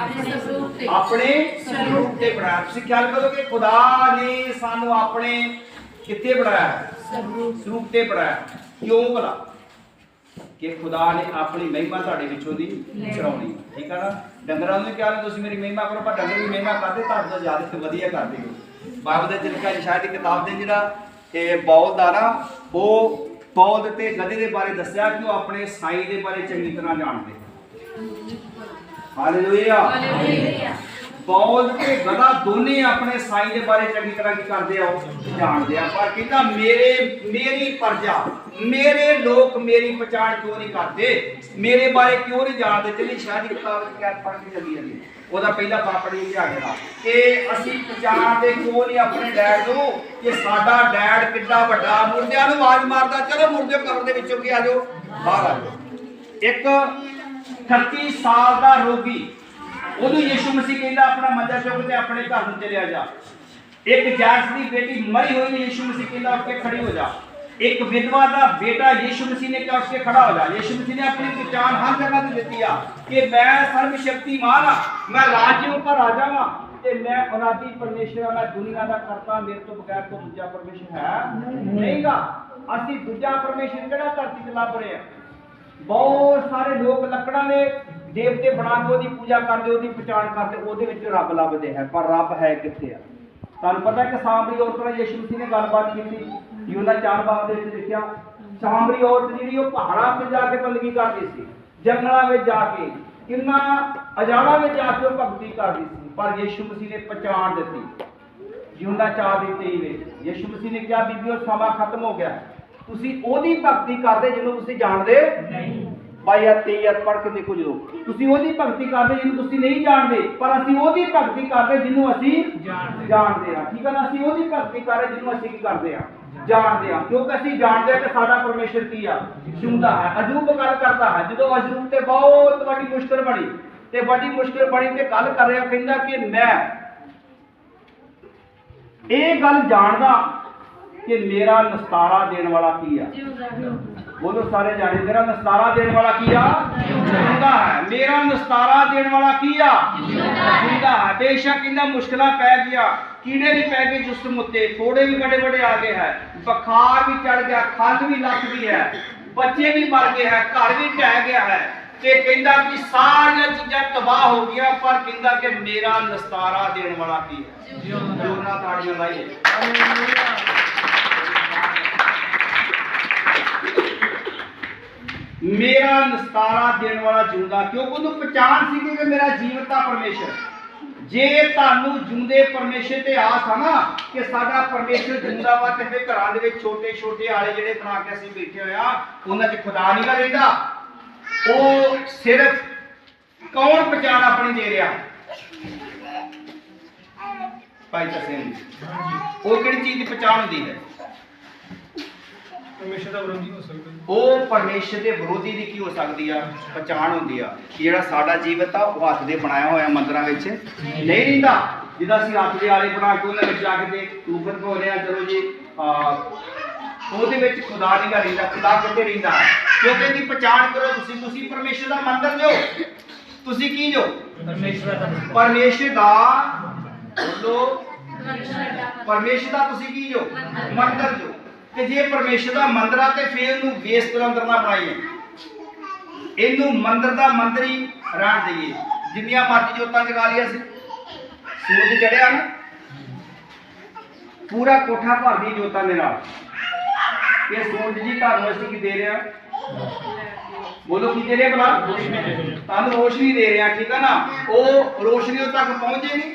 ਆਪਣੇ ਸਰੂਪ ਤੇ ਬਣਾਇਆ। ਤੁਸੀਂ ਖਿਆਲ ਕਰੋ ਕਿ ਖੁਦਾ ਨੇ ਸਾਨੂੰ ਆਪਣੇ ਕਿੱਥੇ ਬਣਾਇਆ? ਸਰੂਪ ਤੇ ਬਣਾਇਆ। ਕਿਉਂ ਭਲਾ? ਕਿ ਖੁਦਾ ਨੇ ਆਪਣੀ ਮਹਿਮਾ ਤੁਹਾਡੇ ਵਿੱਚੋਂ ਦੀ ਚਰਾਉਣੀ, ਠੀਕ ਆ ਨਾ। ਡੰਗਰਾਂ ਨੂੰ ਕਿਹਾ ਨਾ ਤੁਸੀਂ ਮੇਰੀ ਮਹਿਮਾ ਕਰੋ, ਪਰ ਡੰਗਰ ਵੀ ਮਹਿਮਾ ਕਰਦੇ ਤੁਹਾਡੇ ਤੋਂ ਜ਼ਿਆਦਾ ਵਧੀਆ ਕਰਦੇ ਹੋ। ਬਾਈਬਲ ਦੇ ਜਿਲਕਾ ਸ਼ਾਇਦ ਦੀ ਕਿਤਾਬ ਦੇ ਜਿਹੜਾ ਇਹ ਬੌਲ ਦਾ ਨਾ ਉਹ ਪੌਦ ਤੇ ਗਧੇ ਦੇ ਬਾਰੇ ਦੱਸਿਆ ਕਿ ਉਹ ਆਪਣੇ ਸਾਈ ਦੇ ਬਾਰੇ ਚੰਗੀ ਤਰ੍ਹਾਂ ਜਾਣਦੇ। ਹਾਲੇਲੂਇਆ। ਪੌਦ ਤੇ ਗਧਾ ਦੋਨੇ ਆਪਣੇ ਸਾਈ ਦੇ ਬਾਰੇ ਚੰਗੀ ਤਰ੍ਹਾਂ ਕੀ ਕਰਦੇ ਆ, ਉਹ ਜਾਣਦੇ ਆ। ਪਰ ਕਹਿੰਦਾ ਮੇਰੀ ਪ੍ਰਜਾ, ਮੇਰੇ ਲੋਕ ਮੇਰੀ ਪਛਾਣ ਕਿਉਂ ਨਹੀਂ ਕਰਦੇ, ਮੇਰੇ ਬਾਰੇ ਕਿਉਂ ਨਹੀਂ ਜਾਣਦੇ। ਚਲੀ ਸ਼ਾਹ ਦੀ ਕਿਤਾਬ ਵਿੱਚ ਕਹਿ ਪੜ੍ਹ ਕੇ ਚੱਲੀ ਜਾਂਦੀ, ਉਹਦਾ ਪਹਿਲਾ ਪਾਪੜੀ ਲਿਆ ਗਿਆ ਕਿ ਅਸੀਂ ਪਛਾਣਦੇ ਕਿਉਂ ਨਹੀਂ ਆਪਣੇ ਡੈਡ ਨੂੰ, ਕਿ ਸਾਡਾ ਡੈਡ ਕਿੱਡਾ ਵੱਡਾ। ਮੁਰਦਿਆਂ ਨੂੰ ਆਵਾਜ਼ ਮਾਰਦਾ, ਚਲੋ ਮੁਰਦੇ ਕਬਰ ਦੇ ਵਿੱਚੋਂ ਕੀ ਆ ਜਾਓ, ਬਾਹਰ ਆ ਜਾਓ। ਇੱਕ 38 ਸਾਲ ਦਾ ਰੋਗੀ, ਉਹਨੂੰ ਯਿਸੂ ਮਸੀਹ ਕਹਿੰਦਾ ਆਪਣਾ ਮੰਜਾ ਚੁੱਕ ਤੇ ਆਪਣੇ ਘਰ ਨੂੰ ਚਲਿਆ ਜਾ। ਇੱਕ ਜੈਸ ਦੀ ਬੇਟੀ ਮਰੀ ਹੋਈ ਨੂੰ ਯਿਸੂ ਮਸੀਹ ਕਹਿੰਦਾ ਉੱਠ ਕੇ ਖੜੀ ਹੋ ਜਾ। ਇੱਕ ਵਿਧਵਾ ਦਾ ਬੇਟਾ ਯਿਸੂ ਮਸੀਹ ਨੇ ਕਿਹਾ ਉੱਠ ਕੇ ਖੜਾ ਹੋ ਜਾ। ਯਿਸੂ ਮਸੀਹ ਨੇ ਆਪਣੀ ਪਛਾਣ ਹਰ ਜਗ੍ਹਾ ਤੇ ਦਿੱਤੀ ਆ ਕਿ ਮੈਂ ਸਰਵ ਸ਼ਕਤੀਮਾਨ ਆ, ਮੈਂ ਰਾਜਿਆਂ ਦਾ ਰਾਜਾ ਵਾਂ ਤੇ ਮੈਂ ਅਨਾਦੀ ਪਰਮੇਸ਼ਰ ਆ, ਮੈਂ ਦੁਨੀਆ ਦਾ ਕਰਤਾ, ਮੇਰੇ ਤੋਂ ਬਗੈਰ ਕੋਈ ਦੂਜਾ ਪਰਮੇਸ਼ਰ ਹੈ ਨਹੀਂਗਾ। ਅਸੀਂ ਦੂਜਾ ਪਰਮੇਸ਼ਰ ਕਿਹੜਾ ਧਰਤੀ ਤੇ ਲੱਭ ਰਹੇ ਆ। ਬਹੁਤ ਸਾਰੇ ਲੋਕ ਲੱਕੜਾਂ ਦੇ ਦੇਵਤੇ ਬਣਾ ਕੇ ਉਹਦੀ ਪੂਜਾ ਕਰਦੇ, ਉਹਦੀ ਪਛਾਣ ਕਰਦੇ, ਉਹਦੇ ਵਿੱਚ ਰੱਬ ਲੱਭਦੇ ਹੈ, ਪਰ ਰੱਬ ਹੈ ਕਿੱਥੇ ਆ। ਤੁਹਾਨੂੰ ਪਤਾ ਕਿ ਸਾਮਰੀ ਔਰਤ ਨਾਲ ਯਿਸੂ ਮਸੀਹ ਨੇ ਗੱਲਬਾਤ ਕੀਤੀ। ਯੂਹੰਨਾ 4 ਬਾਬ ਦੇ ਵਿੱਚ ਲਿਖਿਆ, ਸਾਮਰੀ ਔਰਤ ਜਿਹੜੀ ਉਹ ਪਹਾੜਾਂ ਤੇ ਜਾ ਕੇ ਬੰਦਗੀ ਕਰਦੀ ਸੀ, ਜੰਗਲਾਂ ਵਿੱਚ ਜਾ ਕੇ, ਕਿੰਨਾ ਅਜਾੜਾ ਵਿੱਚ ਜਾ ਕੇ ਉਹ ਭਗਤੀ ਕਰਦੀ ਸੀ, ਪਰ ਯਿਸੂ ਮਸੀਹ ਨੇ ਪਛਾਣ ਦਿੱਤੀ। ਯੂਹੰਨਾ 4:23 ਵਿੱਚ ਯਿਸੂ ਮਸੀਹ ਨੇ ਕਿਹਾ, ਬੀਬੀਓ ਸਮਾਂ ਖਤਮ ਹੋ ਗਿਆ, ਤੁਸੀਂ ਉਹਦੀ ਭਗਤੀ ਕਰਦੇ ਜਿਹਨੂੰ ਤੁਸੀਂ ਜਾਣਦੇ ਨਹੀਂ। 22 ਪੜ੍ਹ ਕੇ ਦੇਖੋ, ਜਦੋਂ ਤੁਸੀਂ ਉਹਦੀ ਭਗਤੀ ਕਰਦੇ ਜਿਹਨੂੰ ਤੁਸੀਂ ਨਹੀਂ ਜਾਣਦੇ, ਪਰ ਅਸੀਂ ਉਹਦੀ ਭਗਤੀ ਕਰਦੇ ਜਿਹਨੂੰ ਅਸੀਂ ਜਾਣਦੇ ਹਾਂ। ਠੀਕ ਹੈ ਨਾ, ਅਸੀਂ ਉਹਦੀ ਭਗਤੀ ਕਰਦੇ ਜਿਹਨੂੰ ਅਸੀਂ ਕੀ ਕਰਦੇ ਹਾਂ, ਜਾਣਦੇ ਹਾਂ, ਕਿਉਂਕਿ ਅਸੀਂ ਜਾਣਦੇ ਹਾਂ ਕਿ ਸਾਡਾ ਪਰਮੇਸ਼ਰ ਕੀ ਆ, ਜਿਉਂਦਾ ਹੈ। ਅਯੂਬ ਗੱਲ ਕਰਦਾ ਹੈ, ਜਦੋਂ ਅਯੂਬ ਤੇ ਬਹੁਤ ਵੱਡੀ ਮੁਸ਼ਕਲ ਬਣੀ ਤੇ ਗੱਲ ਕਰ ਰਿਹਾ, ਕਹਿੰਦਾ ਕਿ ਮੈਂ ਇਹ ਗੱਲ ਜਾਣਦਾ ਕਿ ਮੇਰਾ ਨਿਸਤਾਰਾ ਦੇਣ ਵਾਲਾ ਕੀ ਆ। ਬੋਲੋ ਸਾਰੇ ਜਾਣੇ, ਮੇਰਾ ਨਿਸਤਾਰਾ ਦੇਣ ਵਾਲਾ ਕੀ ਆ, ਜਿਉਂਦਾ ਹੈ। ਮੇਰਾ ਨਿਸਤਾਰਾ ਦੇਣ ਵਾਲਾ ਕੀ ਆ, ਜਿਉਂਦਾ ਹੈ। ਬੇਸ਼ੱਕ ਇਹਨਾਂ ਮੁਸ਼ਕਲਾਂ ਪੈ ਗਿਆ, ਕੀੜੇ ਵੀ ਪੈ ਗਏ ਜਿਸਮ ਉੱਤੇ, ਫੋੜੇ ਵੀ ਬੜੇ ਬੜੇ ਆ ਗਏ ਹੈ, ਬੁਖਾਰ ਵੀ ਚੜ ਗਿਆ, ਖੰਘ ਵੀ ਲੱਗ ਗਈ ਹੈ, ਬੱਚੇ ਵੀ ਮਰ ਗਏ ਹੈ, ਘਰ ਵੀ ਢਹਿ ਗਿਆ ਹੈ, ਤੇ ਕਹਿੰਦਾ ਕਿ ਸਾਰੀਆਂ ਚੀਜ਼ਾਂ ਤਬਾਹ ਹੋ ਗਈਆਂ, ਪਰ ਕਹਿੰਦਾ ਕਿ ਮੇਰਾ ਨਿਸਤਾਰਾ ਦੇਣ ਵਾਲਾ ਕੀ ਹੈ, ਜਿਉਂਦਾ। ਤਾੜੀਆਂ ਲਾਈਏ। ਮੇਰਾ ਨਿਸਤਾਰਾ ਦੇਣ ਵਾਲਾ ਜਿਉਂਦਾ, ਕਿਉਂਕਿ ਉਹਨੂੰ ਪਛਾਣ ਸੀ ਕਿ ਮੇਰਾ ਜੀਵਤਾ ਪਰਮੇਸ਼ਰ। ਜੇ ਤੁਹਾਨੂੰ ਜਿਉਂਦੇ ਪਰਮੇਸ਼ਰ ਤੇ ਆਸ ਆ ਨਾ ਕਿ ਸਾਡਾ ਪਰਮੇਸ਼ਰ ਜਿਉਂਦਾ ਵਾ, ਤੇ ਫਿਰ ਘਰਾਂ ਦੇ ਵਿੱਚ ਛੋਟੇ ਛੋਟੇ ਆਲੇ ਜਿਹੜੇ ਬਣਾ ਕੇ ਅਸੀਂ ਬੈਠੇ ਹੋਏ ਆ, ਉਹਨਾਂ 'ਚ ਖੁਦਾ ਨਹੀਂ ਰਹਿੰਦਾ। ਉਹ ਸਿਰਫ ਕੌਣ ਪਛਾਣ ਆਪਣੀ ਦੇ ਰਿਹਾ, ਭਾਈ ਤਸੀਮ, ਉਹ ਕਿਹੜੀ ਚੀਜ਼ ਦੀ ਪਛਾਣ ਹੁੰਦੀ ਹੈ? ਪਰਮੇਸ਼ਰ ਦਾ ਵਿਰੋਧੀ ਹੋ ਸਕਦਾ, ਉਹ ਪਰਮੇਸ਼ਰ ਦੇ ਵਿਰੋਧੀ ਦੀ ਕੀ ਹੋ ਸਕਦੀ ਆ, ਪਛਾਣ ਹੁੰਦੀ ਆ ਕਿ ਜਿਹੜਾ ਸਾਡਾ ਜੀਵਤ ਆ ਉਹ ਹੱਥ ਦੇ ਬਣਾਇਆ ਹੋਇਆ ਮੰਦਰਾਂ ਵਿੱਚ ਨਹੀਂ ਰਹਿੰਦਾ। ਜਿੱਦਾਂ ਅਸੀਂ ਹੱਥ ਦੇ ਆਲੇ ਬਣਾ ਕੇ ਉਹਨਾਂ ਵਿੱਚ ਜਾ ਕੇ ਤੇ ਤੂਫਰ ਹੋ ਰਿਹਾ, ਚਲੋ ਜੀ ਉਹਦੇ ਵਿੱਚ ਖੁਦਾ ਨਹੀਂ ਰਹਿੰਦਾ। ਖੁਦਾ ਕਿੱਥੇ ਰਹਿੰਦਾ? ਕਿਉਂਕਿ ਇਹਦੀ ਪਛਾਣ ਕਰੋ, ਤੁਸੀਂ ਪਰਮੇਸ਼ਰ ਦਾ ਮੰਦਰ ਜੋ, ਤੁਸੀਂ ਕੀ ਜੋ, ਪਰਮੇਸ਼ਰ ਦਾ, ਬੋਲੋ ਪਰਮੇਸ਼ਰ ਦਾ ਤੁਸੀਂ ਕੀ ਜੋ, ਮੰਦਰ ਜੋ। ਤੇ ਜੇ ਪਰਮੇਸ਼ਰ ਦਾ ਮੰਦਰ ਆ ਤੇ ਫਿਰ ਇਹਨੂੰ ਵੇਸਟ ਮੰਦਰ ਨਾ ਬਣਾਈਏ, ਇਹਨੂੰ ਮੰਦਰ ਦਾ ਮੰਦਰ ਹੀ ਰਹਿਣ ਦਈਏ। ਜਿੰਨੀਆਂ ਮਰਜ਼ੀ ਜੋਤਾਂ ਜਗਾ ਲਈਆਂ ਸੀ, ਸੂਰਜ ਚੜਿਆ ਨਾ, ਪੂਰਾ ਕੋਠਾ ਭਰਦੀ ਜੋਤਾਂ ਦੇ ਨਾਲ। ਇਹ ਸੂਰਜ ਜੀ ਤੁਹਾਨੂੰ ਅਸੀਂ ਕੀ ਦੇ ਰਿਹਾ, ਬੋਲੋ ਕੀ ਦੇ ਰਿਹਾ ਭਲਾ? ਤੁਹਾਨੂੰ ਰੋਸ਼ਨੀ ਦੇ ਰਿਹਾ, ਠੀਕ ਹੈ ਨਾ। ਉਹ ਰੋਸ਼ਨੀ ਉਦੋਂ ਤੱਕ ਪਹੁੰਚੇ ਨਹੀਂ,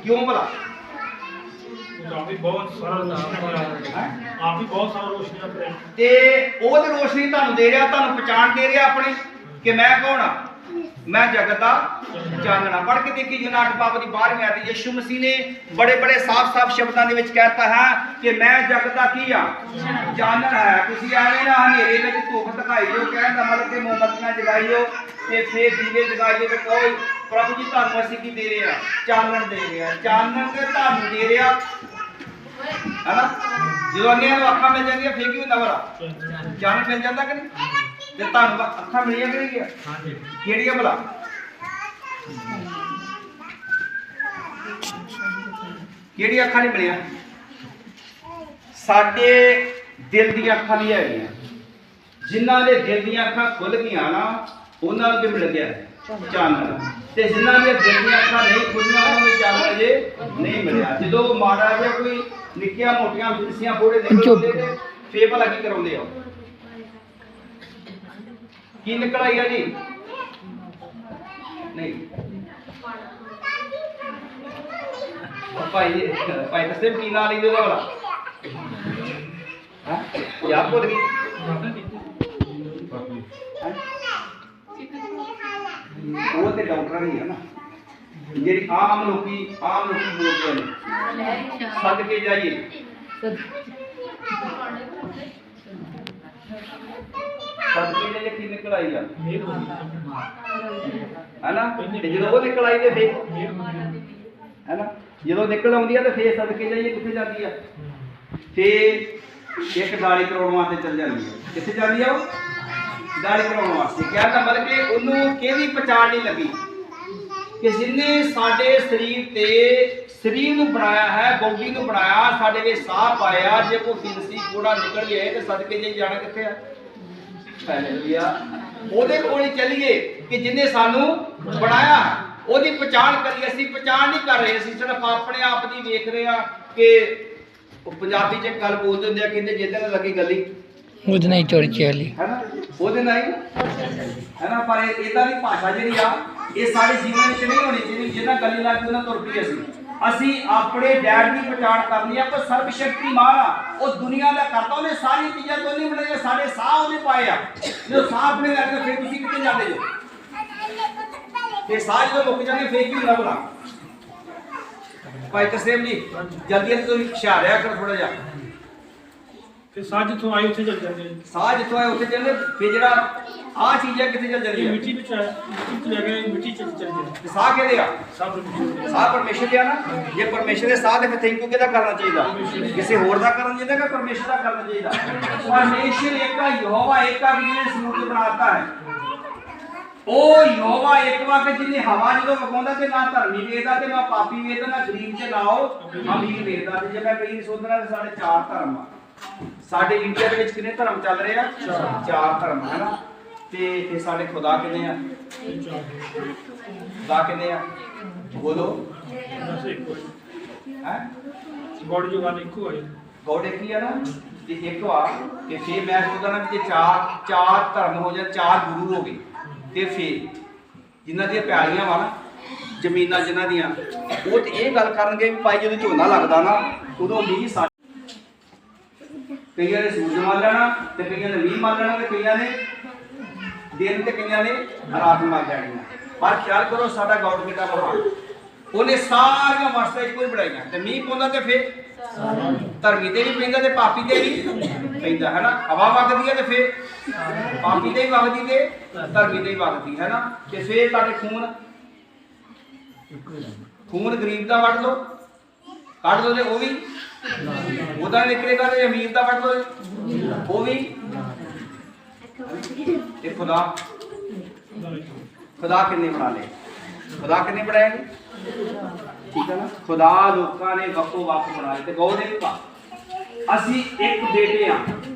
ਕਿਉਂ ਭਲਾ? ਆਪ ਵੀ ਬਹੁਤ ਸਾਰਾ ਰੋਸ਼ਨੀ ਕਰੇ, ਤੇ ਉਹ ਤੇ ਰੋਸ਼ਨੀ ਤੁਹਾਨੂੰ ਦੇ ਰਿਹਾ, ਤੁਹਾਨੂੰ ਪਛਾਣ ਦੇ ਰਿਹਾ ਆਪਣੀ ਕਿ ਮੈਂ ਕੌਣ ਆ, ਮੈਂ ਜਗਤ ਦਾ ਚਾਨਣਾ। ਪੜ੍ਹ ਕੇ ਦੇਖੀ ਯੂਹੰਨਾ 8 ਬਾਬ ਦੀ 12ਵੀਂ ਆਇਤ, ਯਿਸੂ ਮਸੀਹ ਨੇ ਬੜੇ ਬੜੇ ਸਾਫ਼ ਸ਼ਬਦਾਂ ਦੇ ਵਿੱਚ ਕਹਿਤਾ ਹੈ ਕਿ ਮੈਂ ਜਗਤ ਦਾ ਕੀ ਆ, ਚਾਨਣ ਹੈ। ਤੁਸੀਂ ਐਵੇਂ ਨਾ ਹਨੇਰੇ ਵਿੱਚ ਧੁੱਪ ਦਿਖਾਈਓ, ਕਹਿਣ ਦਾ ਮਤਲਬ ਕਿ ਮੋਮਬੱਤੀਆਂ ਜਗਾਈਓ ਤੇ ਫੇਰ ਦੀਵੇ ਜਗਾਈਓ ਤੇ ਕੋਈ ਪ੍ਰਭੂ ਜੀ ਤੁਹਾਨੂੰ ਅਸੀਂ ਕੀ ਦੇ ਰਹੇ ਆ, ਚਾਨਣ ਦੇ ਰਹੇ ਆ। ਚਾਨਣ ਤੇ ਤੁਹਾਨੂੰ ਦੇ ਰਿਹਾ ਹੈ ਨਾ। ਜਦੋਂ ਅੰਨਿਆਂ ਨੂੰ ਅੱਖਾਂ ਮਿਲ ਜਾਂਦੀਆਂ ਫੇਰ ਕੀ ਹੁੰਦਾ ਭਲਾ, ਚਾਨਣ ਮਿਲ ਜਾਂਦਾ ਕਿ ਨਹੀਂ? ਤੇ ਤੁਹਾਨੂੰ ਅੱਖਾਂ ਮਿਲੀਆਂ ਕਿ ਨਹੀਂ? ਕਿਹੜੀਆਂ ਭਲਾ? ਕਿਹੜੀਆਂ ਅੱਖਾਂ ਨਹੀਂ ਮਿਲੀਆਂ? ਸਾਡੇ ਦਿਲ ਦੀਆਂ ਅੱਖਾਂ ਨਹੀਂ ਹੈਗੀਆਂ। ਜਿਨ੍ਹਾਂ ਦੇ ਦਿਲ ਦੀਆਂ ਅੱਖਾਂ ਖੁੱਲ ਗਈਆਂ ਨਾ, ਉਹਨਾਂ ਨੂੰ ਤੇ ਮਿਲ ਗਿਆ ਚਾਨਣ, ਤੇ ਜਿਨ੍ਹਾਂ ਦੀਆਂ ਦਿਲ ਦੀਆਂ ਅੱਖਾਂ ਨਹੀਂ ਖੁੱਲੀਆਂ ਉਹਨਾਂ ਨੂੰ ਚਾਨਣ ਅਜੇ ਨਹੀਂ ਮਿਲਿਆ। ਜਦੋਂ ਮਾੜਾ ਜਿਹਾ ਕੋਈ ਨਿੱਕੀਆਂ ਮੋਟੀਆਂ ਵਿਰਸੀਆਂ ਫੋੜੇ ਨਿਕਲਦੇ ਤੇ ਫੇਰ ਭਲਾ ਕੀ ਕਰਾਉਂਦੇ ਆ ਕੀ ਨਿਕਲ ਆਈ ਆ ਜੀ ਨਹੀਂ ਭਾਈ ਭਾਈ ਦੱਸੇ ਕੀ ਨਾਲ ਹੀ ਉਹਦਾ ਵਾਲਾ ਹਾਂ ਯਾਦ ਭੁੱਲ ਗਈ ਉਹ ਤੇ ਡਾਕਟਰ ਹੀ ਹੈ ਨਾ ਜਿਹੜੀ ਆਮ ਲੋਕੀ ਬੋਲਦੇ ਨੇ ਸਦਕੇ ਜਾਈਏ ਸਦਕੇ ਜਾਈਏ ਕੀ ਨਿਕਲ ਆਈ ਆ ਹੈ ਨਾ ਤੇ ਜਦੋਂ ਉਹ ਨਿਕਲ ਆਈ ਤੇ ਫੇਰ ਹੈ ਨਾ ਜਦੋਂ ਨਿਕਲ ਆਉਂਦੀ ਆ ਤੇ ਫੇਰ ਸਦਕੇ ਜਾਈਏ ਕਿੱਥੇ ਜਾਂਦੀ ਆ ਫੇਰ ਇੱਕ ਦਾੜੀ ਕਰਾਉਣ ਵਾਸਤੇ ਚੱਲ ਜਾਂਦੀ ਆ ਕਿੱਥੇ ਜਾਂਦੀ ਆ ਉਹ ਦਾੜੀ ਕਰਾਉਣ ਵਾਸਤੇ ਕਹਿ ਤਾਂ ਬਲਕਿ ਉਹਨੂੰ ਕਿਹਦੀ ਪਛਾਣ ਨਹੀਂ ਲੱਗੀ ਕਿ ਜਿੰਨੇ ਸਾਡੇ ਸਰੀਰ ਨੂੰ ਬਣਾਇਆ ਹੈ ਬੋਡੀ ਨੂੰ ਬਣਾਇਆ ਸਾਡੇ ਵਿੱਚ ਸਾਹ ਪਾਇਆ ਜੇ ਕੋਈ ਫਿੰਸੀ ਕੂੜਾ ਨਿਕਲ ਜਾਏ ਤੇ ਸਦਕੇ ਜਾਈ ਜਾਣਾ ਕਿੱਥੇ ਆ ਹਾਲੇਲੂਇਆ ਉਹਦੇ ਕੋਲ ਹੀ ਚੱਲੀਏ ਕਿ ਜਿੰਨੇ ਸਾਨੂੰ ਬਣਾਇਆ ਉਹਦੀ ਪਛਾਣ ਕਰੀਏ ਅਸੀਂ ਪਛਾਣ ਨਹੀਂ ਕਰ ਰਹੇ ਅਸੀਂ ਸਿਰਫ ਆਪਣੇ ਆਪ ਦੀ ਵੇਖ ਰਹੇ ਆ ਕਿ ਉਹ ਪੰਜਾਬੀ ਚ ਗੱਲ ਬੋਲਦੇ ਹੁੰਦੇ ਆ ਕਹਿੰਦੇ ਜਿੱਦਾਂ ਨਾਲ ਲੱਗੀ ਗੱਲੀ ਉਹਦੇ ਨਾਲ ਹੀ ਚੋਰੀ ਚਾਲੀ ਹੈ ਨਾ ਉਹਦੇ ਨਾਲ ਹੀ ਹੈ ਨਾ ਪਰ ਇਦਾਂ ਦੀ ਭਾਸ਼ਾ ਜਿਹੜੀ ਆ ਇਹ ਸਾਡੇ ਜੀਵਨ ਵਿੱਚ ਨਹੀਂ ਹੋਣੀ ਚਾਹੀਦੀ ਜਿਹਨਾਂ ਗੱਲੀ ਲੱਗ ਕੇ ਉਹਨਾਂ ਤੁਰ ਪਈ ਅਸੀਂ ਆਪਣੇ ਡੈਡ ਦੀ ਪਛਾਣ ਕਰਨੀ ਆ ਪਰ ਸਰਬ ਸ਼ਕਤੀਮਾਨ ਆ ਉਹ ਦੁਨੀਆ ਦਾ ਕਰਤਾ ਉਹਨੇ ਸਾਰੀ ਚੀਜ਼ਾਂ ਤੋਂ ਨਹੀਂ ਬਣਾਈਆਂ ਸਾਡੇ ਸਾਹ ਉਹਨੇ ਪਾਏ ਆ ਜਦੋਂ ਸਾਹ ਆਪਣੇ ਲੱਗ ਫਿਰ ਤੁਸੀਂ ਕਿੱਥੇ ਜਾਂਦੇ ਜੋ ਤੇ ਸਾਹ ਜਦੋਂ ਮੁੱਕ ਜਾਂਦੇ ਫੇਰ ਕੀ ਹੁੰਦਾ ਭਲਾ ਭਾਈ ਤਸਲੀਮ ਜੀ ਜਲਦੀ ਤੁਸੀਂ ਇਸ਼ਾਰਿਆ ਕਰੋ ਥੋੜਾ ਜਿਹਾ ਤੇ ਸਾਹ ਜਿੱਥੋਂ ਆਏ ਉੱਥੇ ਚੱਲ ਜਾਂਦੇ ਸਾਹ ਜਿੱਥੋਂ ਆਏ ਉੱਥੇ ਚੱਲਦੇ ਫਿਰ ਜਿਹੜਾ ਆਹ ਚੀਜ਼ਾਂ ਕਿੱਥੇ ਚੱਲ ਜਾਂਦੀਆਂ ਮਿੱਟੀ ਵਿੱਚ ਆਇਆ ਮਿੱਟੀ ਚ ਲੈ ਗਏ ਮਿੱਟੀ ਚ ਚੱਲ ਜਾਂਦੇ ਤੇ ਸਾਹ ਕਿਹਦੇ ਆ ਸਭ ਸਾਹ ਪਰਮੇਸ਼ਰ ਦੇ ਆ ਨਾ ਜੇ ਪਰਮੇਸ਼ਰ ਦੇ ਸਾਹ ਦੇ ਫਿਰ ਥੈਂਕ ਯੂ ਕਿਹਦਾ ਕਰਨਾ ਚਾਹੀਦਾ ਕਿਸੇ ਹੋਰ ਦਾ ਕਰਨਾ ਚਾਹੀਦਾ ਕਿ ਪਰਮੇਸ਼ਰ ਦਾ ਕਰਨਾ ਚਾਹੀਦਾ ਪਰਮੇਸ਼ਰ ਇੱਕ ਆ ਯਹੋਵਾ ਇੱਕ ਆ ਜਿਹਨੇ ਸਮੂਹ ਬਣਾਤਾ ਹੈ ਉਹ ਯਹੋਵਾ ਇੱਕ ਵਾ ਕਿ ਜਿਹਨੇ ਹਵਾ ਜਦੋਂ ਵਗਾਉਂਦਾ ਤੇ ਨਾ ਧਰਮੀ ਵੇਖਦਾ ਤੇ ਨਾ ਪਾਪੀ ਵੇਖਦਾ ਨਾ ਗਰੀਬ ਤੇ ਨਾ ਉਹ ਅਮੀਰ ਵੇਖਦਾ ਤੇ ਜੇ ਮੈਂ ਕਈ ਸੋਚਣਾ ਤੇ ਸਾਡੇ ਚਾਰ ਧਰਮ ਆ ਸਾਡੇ ਇੰਡੀਆ ਦੇ ਵਿੱਚ ਕਿੰਨੇ ਧਰਮ ਚੱਲ ਰਹੇ ਆ ਚਾਰ ਧਰਮ ਹੈ ਨਾ ਤੇ ਸਾਡੇ ਖੁਦਾ ਕਿੰਨੇ ਆ ਖੁਦਾ ਕਿੰਨੇ ਆ ਬੋਲੋ ਹੈ ਗੋਡ ਜਵਾਨ ਇੱਕੋ ਆਏ ਗੋਡ ਇੱਕ ਹੀ ਆ ਨਾ ਤੇ ਇੱਕ ਆ ਤੇ ਫੇਰ ਮੈਂ ਸੋਚਦਾ ਨਾ ਕਿ ਚਾਰ ਧਰਮ ਹੋ ਜਾਣ ਚਾਰ ਗੁਰੂ ਹੋ ਗਏ ਤੇ ਫੇਰ ਜਿਨ੍ਹਾਂ ਦੀਆਂ ਪਿਆਰੀਆਂ ਵਾ ਨਾ ਜ਼ਮੀਨਾਂ ਜਿਨ੍ਹਾਂ ਦੀਆਂ ਉਹ ਤੇ ਇਹ ਗੱਲ ਕਰਨਗੇ ਵੀ ਭਾਈ ਜਦੋਂ ਝੋਨਾ ਲੱਗਦਾ ਨਾ ਉਦੋਂ ਮੀਂਹ ਕਈਆਂ ਨੇ ਸੂਰਜ ਮੰਨ ਲੈਣਾ ਤੇ ਕਈਆਂ ਨੇ ਮੀਂਹ ਮੰਨ ਲੈਣਾ ਤੇ ਕਈਆਂ ਨੇ ਦਿਨ ਤੇ ਕਈਆਂ ਨੇ ਰਾਤ ਮੰਨ ਲੈਣੀ ਪਰ ਖਿਆਲ ਕਰੋ ਸਾਡਾ ਗੌਡ ਕਿੱਡਾ ਮਹਾਨ ਉਹਨੇ ਸਾਰੀਆਂ ਵਸਤਾਂ ਇੱਕੋ ਹੀ ਬਣਾਈਆਂ ਤੇ ਮੀਂਹ ਪਾਉਂਦਾ ਤੇ ਫਿਰ ਧਰਮੀ ਤੇ ਵੀ ਪੈਂਦਾ ਤੇ ਪਾਪੀ ਤੇ ਵੀ ਪੈਂਦਾ ਹੈ ਨਾ ਹਵਾ ਵਗਦੀ ਹੈ ਤੇ ਫਿਰ ਪਾਪੀ ਤੇ ਵੀ ਵਗਦੀ ਤੇ ਧਰਮੀ ਤੇ ਵੀ ਵਗਦੀ ਹੈ ਨਾ ਤੇ ਫਿਰ ਤੁਹਾਡੇ ਖੂਨ ਗਰੀਬ ਦਾ ਵੱਢ ਲਓ ਕੱਢ ਲਓ ਤੇ ਉਹ ਵੀ ਉਹਦਾ ਨਿਕਲੇਗਾ ਤੇ ਅਮੀਰ ਦਾ ਵੱਢ ਲਓ ਉਹ ਵੀ ਤੇ ਖੁਦਾ ਕਿੰਨੇ ਬਣਾ ਲਏ ਖੁਦਾ ਕਿੰਨੇ ਬਣਾਏ ਠੀਕ ਹੈ ਨਾ ਖੁਦਾ ਲੋਕਾਂ ਨੇ ਵੱਖੋ ਵੱਖ ਬਣਾਏ ਤੇ ਗੌਰ ਇੱਕ ਅਸੀਂ ਇੱਕ ਬੇਟੇ ਆ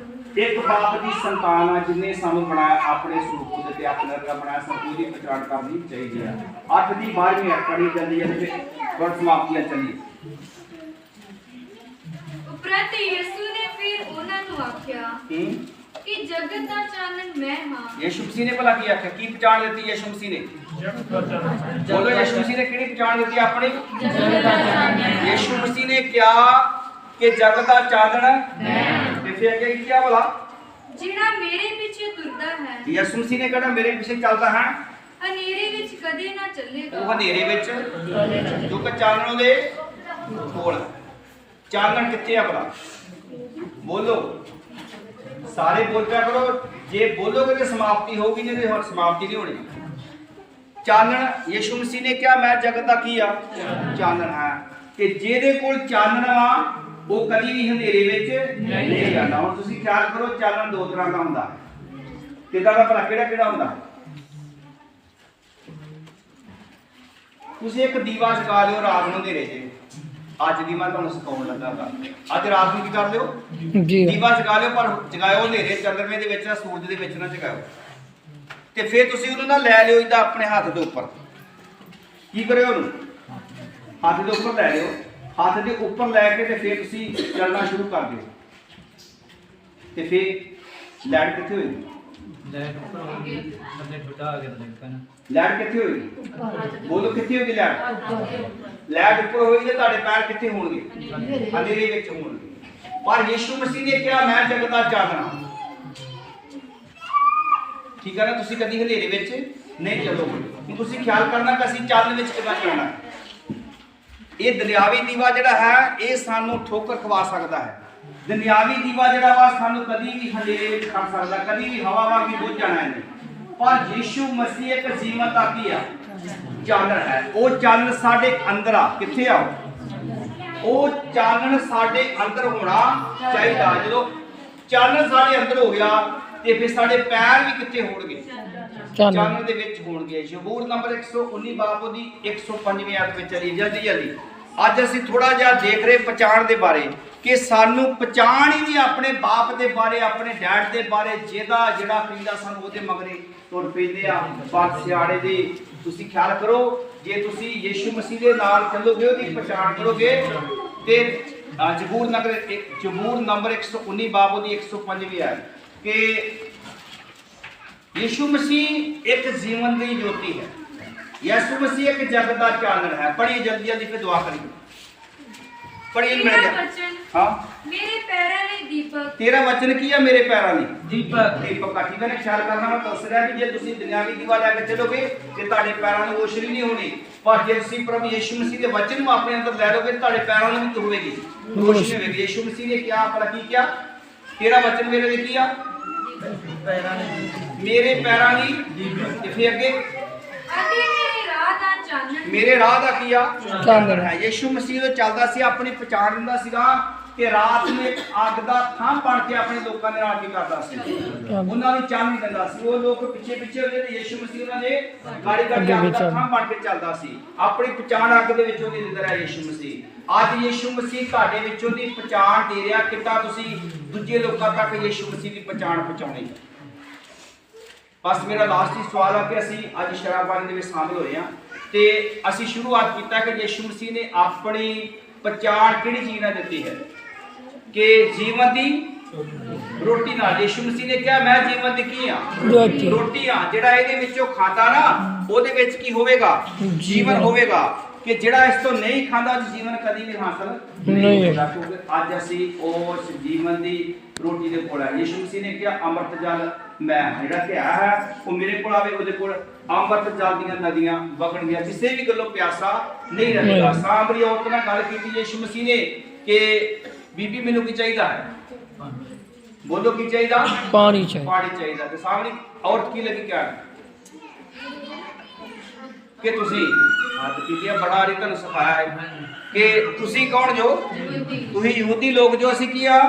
ਇੱਕ ਬਾਪ ਦੀ ਸੰਤਾਨ ਆ ਜਿਨੇ ਸਾਨੂੰ ਬਣਾਇਆ ਆਪਣੇ ਸਰੂਪ ਤੇ ਆਪਣੇ ਵਰਗਾ ਬਣਾਇਆ ਸਾਨੂੰ ਦੀ ਪਛਾਣ ਕਰਨੀ ਚਾਹੀਦੀ ਆ 8 ਦੀ 12ਵੀਂ ਪੜ੍ਹੀ ਜਾਂਦੀ ਹੈ ਤੇ ਗੁਰ ਸਮਾਪਤੀਆਂ ਚੱਲੀ ਉਪਰੰਤ ਯਿਸੂ ਨੇ ਫਿਰ ਉਹਨਾਂ ਨੂੰ ਆਖਿਆ ਕਿ ਜਗਤ ਦਾ ਚਾਨਣ ਮੈਂ ਹਾਂ ਯਿਸੂ ਮਸੀਹ ਨੇ ਭਲਾ ਕੀ ਆਖਿਆ ਕੀ ਪਛਾਣ ਦਿੱਤੀ ਯਿਸੂ ਮਸੀਹ ਨੇ ਬੋਲੋ ਯਿਸੂ ਮਸੀਹ ਨੇ ਕਿਹੜੀ ਪਛਾਣ ਦਿੱਤੀ ਆਪਣੀ ਜਗਤ ਦਾ ਚਾਨਣ ਯਿਸੂ ਮਸੀਹ ਨੇ ਕਿਹਾ ਕਿ ਜਗਤ ਦਾ ਚਾਨਣ ਮੈਂ ਤੇ ਫਿਰ ਅੱਗੇ ਕੀ ਕਿਹਾ ਭਲਾ ਜਿਹੜਾ ਮੇਰੇ ਪਿੱਛੇ ਤੁਰਦਾ ਹੈ ਯਿਸੂ ਮਸੀਹ ਨੇ ਕਿਹਾ ਮੇਰੇ ਪਿੱਛੇ ਚੱਲਦਾ ਹੈ ਹਨੇਰੇ ਵਿੱਚ ਕਦੇ ਨਾ ਚੱਲੇਗਾ ਉਹ ਹਨੇਰੇ ਵਿੱਚ ਜੋ ਕਿ ਚਾਨਣ ਉਹਦੇ ਕੋਲ ਚਾਨਣ ਕਿੱਥੇ ਆ ਭਲਾ ਬੋਲੋ ਸਾਰੇ ਬੋਲ ਪਿਆ ਕਰੋ ਜੇ ਬੋਲੋਗੇ ਤੇ ਸਮਾਪਤੀ ਹੋਊਗੀ ਨਹੀਂ ਤੇ ਹੁਣ ਸਮਾਪਤੀ ਨਹੀਂ ਹੋਣੀ ਚਾਨਣ ਯਿਸੂ ਮਸੀਹ ਨੇ ਕਿਹਾ ਮੈਂ ਜਗਤ ਦਾ ਕੀ ਆ ਚਾਨਣ ਹੈ ਕਿ ਜਿਹਦੇ ਕੋਲ ਚਾਨਣ ਆ ਉਹ ਕਦੀ ਵੀ ਹਨੇਰੇ ਵਿੱਚ ਨਹੀਂ ਜਾਂਦਾ ਹੁਣ ਤੁਸੀਂ ਖਿਆਲ ਕਰੋ ਚਾਨਣ ਦੋ ਤਰ੍ਹਾਂ ਦਾ ਹੁੰਦਾ ਕਿਦਾਂ ਦਾ ਭਲਾ ਕਿਹੜਾ ਹੁੰਦਾ ਤੁਸੀਂ ਇੱਕ ਦੀਵਾ ਜਗਾ ਲਿਓ ਰਾਤ ਨੂੰ ਹਨੇਰੇ 'ਚ ਅੱਜ ਦੀ ਮੈਂ ਤੁਹਾਨੂੰ ਸਿਖਾਉਣ ਲੱਗਾ ਅੱਜ ਰਾਤ ਨੂੰ ਕੀ ਕਰ ਲਿਓ ਜੀ ਦੀਵਾ ਜਗਾ ਲਿਓ ਪਰ ਜਗਾਇਓ ਹਨੇਰੇ ਚੰਦਰਮੇ ਦੇ ਵਿੱਚ ਨਾ ਸੂਰਜ ਦੇ ਵਿੱਚ ਨਾ ਜਗਾਇਓ ਤੇ ਫਿਰ ਤੁਸੀਂ ਉਹਨੂੰ ਨਾ ਲੈ ਲਿਓ ਇਦਾਂ ਆਪਣੇ ਹੱਥ ਦੇ ਉੱਪਰ ਕੀ ਕਰਿਓ ਉਹਨੂੰ ਹੱਥ ਦੇ ਉੱਪਰ ਲੈ ਲਿਓ ਹੱਥ ਦੇ ਉੱਪਰ ਲੈ ਕੇ ਤੇ ਫਿਰ ਤੁਸੀਂ ਚੱਲਣਾ ਸ਼ੁਰੂ ਕਰ ਦਿਓ ਤੇ ਫਿਰ ਲੈਟ ਕਿੱਥੇ ਹੋਏਗੀ? ਲੈਟ ਉੱਪਰ ਹੋ ਗਈ ਬੰਦੇ ਛੋਟਾ ਆ ਗਿਆ ਲੱਗਣ ਲੈਟ ਕਿੱਥੇ ਹੋਏਗੀ? ਬੋਲੋ ਕਿੱਥੇ ਹੋਏਗੀ ਲੈਟ? ਲੈਟ ਉੱਪਰ ਹੋਏਗੀ ਤੇ ਤੁਹਾਡੇ ਪੈਰ ਕਿੱਥੇ ਹੋਣਗੇ? ਹਨੇਰੇ ਵਿੱਚ ਹੋਣਗੇ। ਪਰ ਯਿਸੂ ਮਸੀਹ ਨੇ ਕਿਹਾ ਮੈਂ ਜਗਤ ਦਾ ਚਾਨਣਾ। ਠੀਕ ਹੈ ਨਾ? ਤੁਸੀਂ ਕਦੀ ਹਨੇਰੇ ਵਿੱਚ ਨਹੀਂ ਚੱਲੋਗੇ। ਹੁਣ ਤੁਸੀਂ ਖਿਆਲ ਕਰਨਾ ਕਿ ਅਸੀਂ ਚਾਨਣ ਵਿੱਚ ਕਿਵੇਂ ਚੱਲਣਾ। ਇਹ ਦੁਨਿਆਵੀ ਦੀਵਾ ਜਿਹੜਾ ਹੈ ਇਹ ਸਾਨੂੰ ਠੋਕਰ ਖਵਾ ਸਕਦਾ ਹੈ। ਦੁਨਿਆਵੀ ਦੀਵਾ ਜਿਹੜਾ ਵਾ ਸਾਨੂੰ ਕਦੀ ਵੀ ਹਨੇਰੇ ਵਿੱਚ ਖੜ ਸਕਦਾ, ਕਦੀ ਵੀ ਹਵਾ ਵਾਂਗੀ ਬੁੱਝ ਜਾਣਾ ਹੈ। ਪਰ ਯਿਸੂ ਮਸੀਹ ਇੱਕ ਜੀਵਨ ਦਾ ਕੀ ਆ? ਚਾਨਣ ਹੈ। ਉਹ ਚਾਨਣ ਸਾਡੇ ਅੰਦਰ ਆ। ਕਿੱਥੇ ਆ? ਉਹ ਚਾਨਣ ਸਾਡੇ ਅੰਦਰ ਹੋਣਾ ਚਾਹੀਦਾ। ਜਦੋਂ ਚਾਨਣ ਸਾਡੇ ਅੰਦਰ ਹੋ ਗਿਆ ਤੇ ਫਿਰ ਸਾਡੇ ਪੈਰ ਵੀ ਕਿੱਥੇ ਹੋਣਗੇ? ਚਾਨਣ ਦੇ ਵਿੱਚ ਹੋਣਗੇ। ਜ਼ਬੂਰ ਨੰਬਰ 119 ਬਾਬ ਦੀ 105ਵੀਂ ਆਇਤ ਵਿੱਚ ਚਲੀ ਜਲਦੀ ਜਲਦੀ। ਅੱਜ ਅਸੀਂ ਥੋੜਾ ਜਿਹਾ ਦੇਖ ਰਹੇ ਪਛਾਣ ਦੇ ਬਾਰੇ ਕਿ ਸਾਨੂੰ ਪਛਾਣ ਹੀ ਨਹੀਂ ਆਪਣੇ ਬਾਪ ਦੇ ਬਾਰੇ, ਆਪਣੇ ਡੈਡ ਦੇ ਬਾਰੇ। ਜਿਹੜਾ ਕਹਿੰਦਾ ਸਾਨੂੰ ਉਹਦੇ ਮਗਰੇ ਤੁਰ ਪੈਂਦੇ ਆ। ਪਰ ਸਿਆੜੇ ਦੇ ਤੁਸੀਂ ਖਿਆਲ ਕਰੋ, ਜੇ ਤੁਸੀਂ ਯਿਸੂ ਮਸੀਹ ਦੇ ਨਾਲ ਚੱਲੋਗੇ, ਉਹਦੀ ਪਛਾਣ ਕਰੋਗੇ ਤੇ ਜ਼ਬੂਰ ਨੰਬਰ 119 ਬਾਬ ਦੀ 105ਵੀਂ ਆਇਤ ਕਿ ਯਿਸੂ ਮਸੀਹ ਇੱਕ ਜੀਵਨ ਦੀ ਜੋਤੀ ਹੈ। ਯਿਸੂ ਮਸੀਹ ਇੱਕ ਜਗਤ ਦਾ ਚਾਨਣ ਹੈ। ਪੜ੍ਹੀਏ ਜਲਦੀ ਜਲਦੀ ਫਿਰ ਦੁਆ ਕਰੀਏ। ਪੜ੍ਹੀਏ ਮਿਲ ਜਾ। ਹਾਂ, ਮੇਰੇ ਪੈਰਾਂ ਲਈ ਦੀਪਕ। ਤੇਰਾ ਵਚਨ ਕੀ ਹੈ? ਮੇਰੇ ਪੈਰਾਂ ਲਈ ਦੀਪਕ। ਦੀਪਕ ਆ। ਠੀਕ ਹੈ ਨਾ? ਖਿਆਲ ਕਰਨਾ ਮੈਂ ਦੱਸ ਰਿਹਾ ਕਿ ਜੇ ਤੁਸੀਂ ਦੁਨਿਆਵੀ ਦੀਵਾ ਲੈ ਕੇ ਚੱਲੋਗੇ ਤੇ ਤੁਹਾਡੇ ਪੈਰਾਂ ਨੂੰ ਰੋਸ਼ਨੀ ਨਹੀਂ ਹੋਣੀ। ਪਰ ਜੇ ਤੁਸੀਂ ਪ੍ਰਭੂ ਯਿਸੂ ਮਸੀਹ ਦੇ ਵਚਨ ਨੂੰ ਆਪਣੇ ਅੰਦਰ ਲੈ ਲਓਗੇ ਤੁਹਾਡੇ ਪੈਰਾਂ ਨੂੰ ਵੀ ਹੋਵੇਗੀ ਰੋਸ਼ਨੀ ਹੋਵੇਗੀ। ਯਿਸੂ ਮਸੀਹ ਨੇ ਕਿਹਾ ਆਪਣਾ ਕੀ ਕਿਹਾ? ਤੇਰਾ ਵਚਨ ਮੇਰੇ ਲਈ ਕੀ ਆ? ਮੇਰੇ ਪੈਰਾਂ ਲਈ ਦੀਪਕ। ਤੇ ਫਿਰ ਅੱਗੇ ਅਤੇ ਮੇਰੇ ਰਾਹ ਦਾ ਚਾਨਣ। ਮੇਰੇ ਰਾਹ ਦਾ ਕੀ ਆ? ਚਾਨਣ ਹੈ। ਯਿਸੂ ਮਸੀਹ ਉਹ ਚੱਲਦਾ ਸੀ, ਆਪਣੀ ਪਛਾਣ ਦਿੰਦਾ ਸੀਗਾ ਕਿ ਰਾਤ ਨੂੰ ਇੱਕ ਅੱਗ ਦਾ ਥੰਮ ਬਣ ਕੇ ਆਪਣੇ ਲੋਕਾਂ ਦੇ ਨਾਲ ਕੀ ਕਰਦਾ ਸੀ? ਉਹਨਾਂ ਨੂੰ ਚਾਨਣ ਦਿੰਦਾ ਸੀ। ਉਹ ਲੋਕ ਪਿੱਛੇ ਪਿੱਛੇ ਹੁੰਦੇ ਤੇ ਯਿਸੂ ਮਸੀਹ ਉਹਨਾਂ ਦੇ ਗਾੜੀ ਗਾੜੀ ਅੱਗ ਦਾ ਥੰਮ ਬਣ ਕੇ ਚੱਲਦਾ ਸੀ। ਆਪਣੀ ਪਛਾਣ ਅੱਗ ਦੇ ਵਿੱਚੋਂ ਦੀ ਦਿੰਦਾ ਹੈ ਯਿਸੂ ਮਸੀਹ। ਅੱਜ ਯਿਸੂ ਮਸੀਹ ਤੁਹਾਡੇ ਵਿੱਚੋਂ ਦੀ ਪਛਾਣ ਦੇ ਰਿਹਾ। ਕਿੱਦਾਂ ਤੁਸੀਂ ਦੂਜੇ ਲੋਕਾਂ ਤੱਕ ਯਿਸੂ ਮਸੀਹ ਦੀ ਪਛਾਣ ਪਹੁੰਚਾਉਣੀ ਹੈ। ਬਸ ਮੇਰਾ ਲਾਸਟ ਹੀ ਸਵਾਲ ਆ ਕਿ ਅਸੀਂ ਅੱਜ ਸ਼ਰਾਬਾਨੀ ਦੇ ਵਿੱਚ ਸ਼ਾਮਲ ਹੋਏ ਆ ਤੇ ਅਸੀਂ ਸ਼ੁਰੂਆਤ ਕੀਤਾ ਕਿ ਯਿਸੂ ਮਸੀਹ ਨੇ ਆਪਣੀ ਪਛਾਣ ਕਿਹੜੀ ਚੀਜ਼ ਨਾਲ ਦਿੱਤੀ ਹੈ? ਕਿ ਜੀਵਨ ਦੀ ਰੋਟੀ ਨਾਲ। ਯਿਸੂ ਮਸੀਹ ਨੇ ਕਿਹਾ ਮੈਂ ਜੀਵਨ ਦੀ ਕੀ ਆ? ਰੋਟੀ ਆ। ਜਿਹੜਾ ਇਹਦੇ ਵਿੱਚੋਂ ਖਾਂਦਾ ਨਾ ਉਹਦੇ ਵਿੱਚ ਕੀ ਹੋਵੇਗਾ? ਜੀਵਨ ਹੋਵੇਗਾ। ਕਿ ਜਿਹੜਾ ਇਸ ਤੋਂ ਨਹੀਂ ਖਾਂਦਾ ਉਹ ਜੀਵਨ ਕਦੀ ਵੀ ਹਾਸਲ ਨਹੀਂ ਹੋਗਾ। ਕਿਉਂਕਿ ਅੱਜ ਅਸੀਂ ਉਸ ਜੀਵਨ ਦੀ ਰੋਟੀ ਦੇ ਕੋਲ ਆ। ਯਿਸੂ ਮਸੀਹ ਨੇ ਕਿਹਾ ਅੰਮ੍ਰਿਤ ਜਲ ਮੈਂ ਜਿਹੜਾ ਕਿਹਾ ਹੈ ਉਹ ਮੇਰੇ ਕੋਲ ਆਵੇ, ਉਹਦੇ ਕੋਲ ਅੰਮ੍ਰਿਤ ਜਲ ਦੀਆਂ ਨਦੀਆਂ ਵਗਣਗੀਆਂ, ਕਿਸੇ ਵੀ ਗੱਲੋਂ ਪਿਆਸਾ ਨਹੀਂ ਰਹੇਗਾ। ਸਾਮਰੀ ਔਰਤ ਨਾਲ ਗੱਲ ਕੀਤੀ ਯਿਸੂ ਮਸੀਹ ਨੇ ਕਿ ਬੀਬੀ ਮੈਨੂੰ ਕੀ ਚਾਹੀਦਾ ਹੈ? ਬੋਲੋ ਕੀ ਚਾਹੀਦਾ? ਪਾਣੀ ਚਾਹੀਦਾ। ਪਾਣੀ ਚਾਹੀਦਾ। ਤੇ ਸਾਮਰੀ ਔਰਤ ਕੀ ਲੱਗੀ ਕਹਿਣ ਕਿ ਤੁਸੀਂ ਹੱਥ ਕੀਤੀਆਂ ਬੜਾ ਰੀ ਤੁਹਾਨੂੰ ਸਿਖਾਇਆ ਹੈ ਕਿ ਤੁਸੀਂ ਕੌਣ ਜੋ? ਤੁਸੀਂ ਯਹੂਦੀ ਲੋਕ ਜੋ। ਅਸੀਂ ਕੀ ਆ?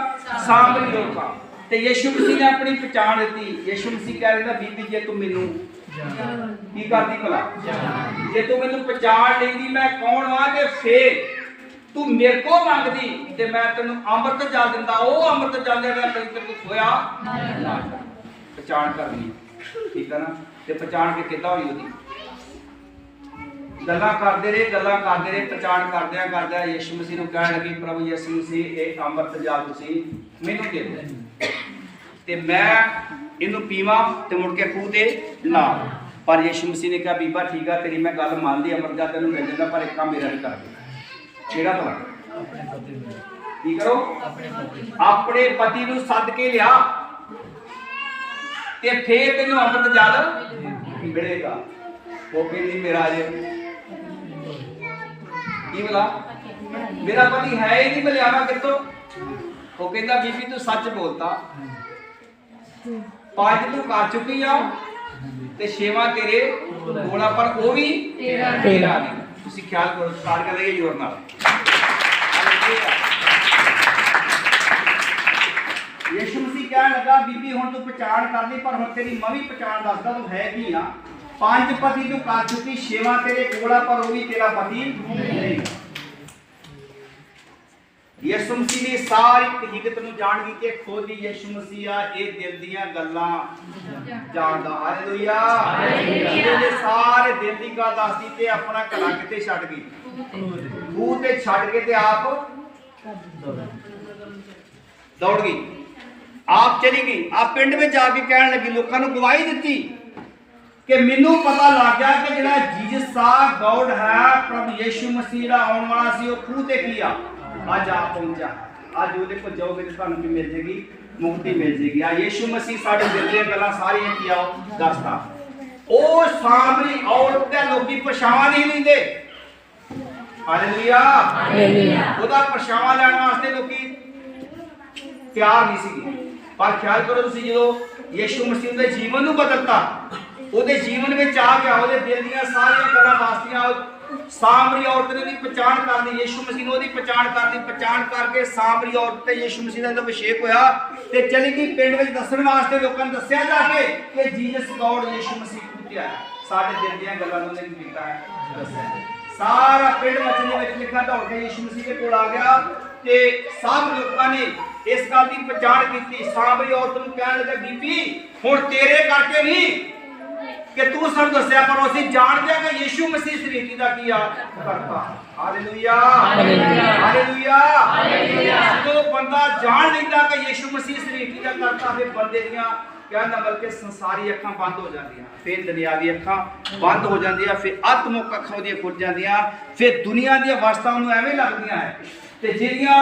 ਸਾਮਰੀ ਲੋਕ ਆ। ਤੇ ਯਿਸੂ ਮਸੀਹ ਨੇ ਆਪਣੀ ਪਛਾਣ ਦਿੱਤੀ। ਯਿਸੂ ਮਸੀਹ ਕਹਿ ਰਿਹਾ ਬੀਬੀ ਜੇ ਤੂੰ ਮੈਨੂੰ ਕੀ ਕਰਦੀ ਭਲਾ? ਜੇ ਤੂੰ ਮੈਨੂੰ ਪਛਾਣ ਲੈਂਦੀ ਮੈਂ ਕੌਣ ਵਾਂ ਤੇ ਫੇਰ ਤੂੰ ਮੇਰੇ ਕੋਲ ਮੰਗਦੀ ਤੇ ਮੈਂ ਤੈਨੂੰ ਅੰਮ੍ਰਿਤ ਜਲ ਦਿੰਦਾ। ਉਹ ਅੰਮ੍ਰਿਤ ਜਲ ਜਿਹੜਾ ਕਦੀ ਤੱਕ ਖੋਇਆ ਨਾ। ਪਛਾਣ ਕਰਨੀ। ਠੀਕ ਹੈ ਨਾ? ਤੇ ਪਛਾਣ ਕੇ ਕਿੱਦਾਂ ਹੋਈ ਉਹਦੀ? ਗੱਲਾਂ ਕਰਦੇ ਰਹੇ ਪਛਾਣ ਕਰਦਿਆਂ ਯਿਸੂ ਮਸੀਹ ਨੂੰ ਕਹਿਣ ਲੱਗੇ ਪ੍ਰਭੂ ਯਿਸੂ ਮਸੀਹ ਇਹ ਅੰਮ੍ਰਿਤ ਜਲ ਤੁਸੀਂ ਮੈਨੂੰ ਦੇ ਦਿਓ ਤੇ ਮੈਂ ਇਹਨੂੰ ਪੀਵਾਂ ਤੇ ਮੁੜ ਕੇ ਖੂਹ ਤੇ ਲਾ। ਪਰ ਯਿਸੂ ਮਸੀਹ ਨੇ ਕਿਹਾ ਬੀਬਾ ਠੀਕ ਆ ਤੇਰੀ ਮੈਂ ਗੱਲ ਮੰਨਦੀ, ਅੰਮ੍ਰਿਤ ਜਲ ਤੈਨੂੰ ਮਿਲ ਜਾਂਦਾ ਪਰ ਇੱਕ ਕੰਮ ਮੇਰਾ ਨਹੀਂ ਕਰਦੇ। ਕਿਹੜਾ ਭਲਾ? ਕੀ ਕਰੋ? ਆਪਣੇ ਪਤੀ ਨੂੰ ਸੱਦ ਕੇ ਲਿਆ ਤੇ ਫੇਰ ਤੈਨੂੰ ਅੰਮ੍ਰਿਤ ਜਲ ਮਿਲੇਗਾ। ਉਹ ਕਹਿੰਦੀ ਮੇਰਾ ਜੇ ਕੀ ਬਲਾ ਮੇਰਾ ਪਤੀ ਹੈ ਹੀ ਨਹੀਂ, ਮਿਲਿਆਵਾ ਕਿੱਥੋਂ? ਉਹ ਕਹਿੰਦਾ ਬੀਬੀ ਤੂੰ ਸੱਚ ਬੋਲਤਾ, 5 ਤੂੰ ਕਰ ਚੁੱਕੀ ਆ ਤੇ 6ਵਾਂ ਤੇਰੇ ਕੋਲ ਆ, ਪਰ ਉਹ ਵੀ ਤੇਰਾ ਨਹੀਂ। ਤੁਸੀਂ ਖਿਆਲ ਕਰੋ। ਸਟਾਰਟ ਕਰ ਲਈਏ ਜ਼ੋਰ ਨਾਲ। ਯਿਸੂ ਮਸੀਹ ਕਹਿਣ ਲੱਗਾ ਬੀਬੀ ਹੁਣ ਤੂੰ ਪਛਾਣ ਕਰਦੀ ਪਰ ਹੁਣ ਤੇਰੀ ਮੈਂ ਵੀ ਪਛਾਣ ਦੱਸਦਾ ਤੂੰ ਹੈ ਕੀ ਆ। 5 ਪਤੀ ਤੂੰ ਕਰ ਚੁੱਕੀ, 6ਵਾਂ ਤੇਰੇ ਕੋਲ ਆ ਪਰ ਉਹ ਵੀ ਤੇਰਾ ਪਤੀ ਨਹੀਂ। ਯਿਸੂ ਮਸੀਹ ਨੇ ਸਾਰੀ ਹਕੀਕਤ ਨੂੰ ਜਾਣ ਗਈ ਕਿ ਖੁਦ ਹੀ ਯਿਸੂ ਮਸੀਹ ਆ ਇਹ ਦਿਲ ਦੀਆਂ ਗੱਲਾਂ ਜਾਣਦਾ। ਹਾਲੇਲੂਇਆ। ਇਹਨੇ ਸਾਰੇ ਦਿਲ ਦੀ ਗੱਲ ਦੱਸਦੀ ਤੇ ਆਪਣਾ ਘੜਾ ਕਿੱਥੇ ਛੱਡ ਗਈ? ਖੂਹ ਤੇ ਛੱਡ ਕੇ ਤੇ ਆਪ ਦੌੜ ਗਈ। आप चली गई, आप पिंड में जाके कहने लगी, लोगों को गवाही दी कि मैनू पता लग गया कि जिहड़ा जीसस सा गॉड है, प्रभु यीशु मसीह दा आने वाला सी, वो खूह ते किया अज आप पहुंचा। अज वो को जाओगे तो तुहानू की मिल जाएगी, मुक्ति मिल जाएगी। आ यीशु मसीह साडे दिल दी गल्लां सारियां की आओ दसदा। ओ सामरी औरत दे लोकी पछाण नहीं लेंदे। Hallelujah, hallelujah. ओदा पछाण लैण वास्ते लोकी तैयार नहीं सी। पर ख्याल करो तुसीं जो यीशु मसीह दे जीवन नू बदलता, ओदे जीवन में आ गया, ओदे दिल दी सारियां गल्लां वास्तियां सामरी औरत ने भी पहचान कर ली, यीशु मसीह ने ओदी पहचान कर ली। पहचान करके सामरी औरत ते यीशु मसीह दा अभिषेक होया ते चली गई पिंड विच दस्सण वास्ते, लोकां नूं दस्सिया जाके कि जीसस गॉड यीशु मसीह कुत्ते आया। साडे दिल दी गल्लां नूं ने कीता है दस्सिया। सारा पिंड मचले विच लिखा दौड़ के यीशु मसीह दे कोल आ गया ते सब लोकां ने इस गल दी पहचान कीती। सामरी औरत नूं कहण लगा, बीबी हुण तेरे करके नहीं कि तू सब दस्या, पर उसी जान दिया कि यीशु मसीह सृष्टि दा किया करता। Hallelujah, hallelujah, hallelujah. जो बंदा जान लेंदा कि यीशु मसीह सृष्टि दा करता, फिर बंदे दियां कहना बल्कि संसारी अखां बंद हो जांदियां, फिर दुनियावी अखां बंद हो जांदियां, फिर आत्मिक अखां दी खुल जांदियां, फिर दुनिया दी अवस्था उन्हें एवें लगदियां है ते जिहड़ियां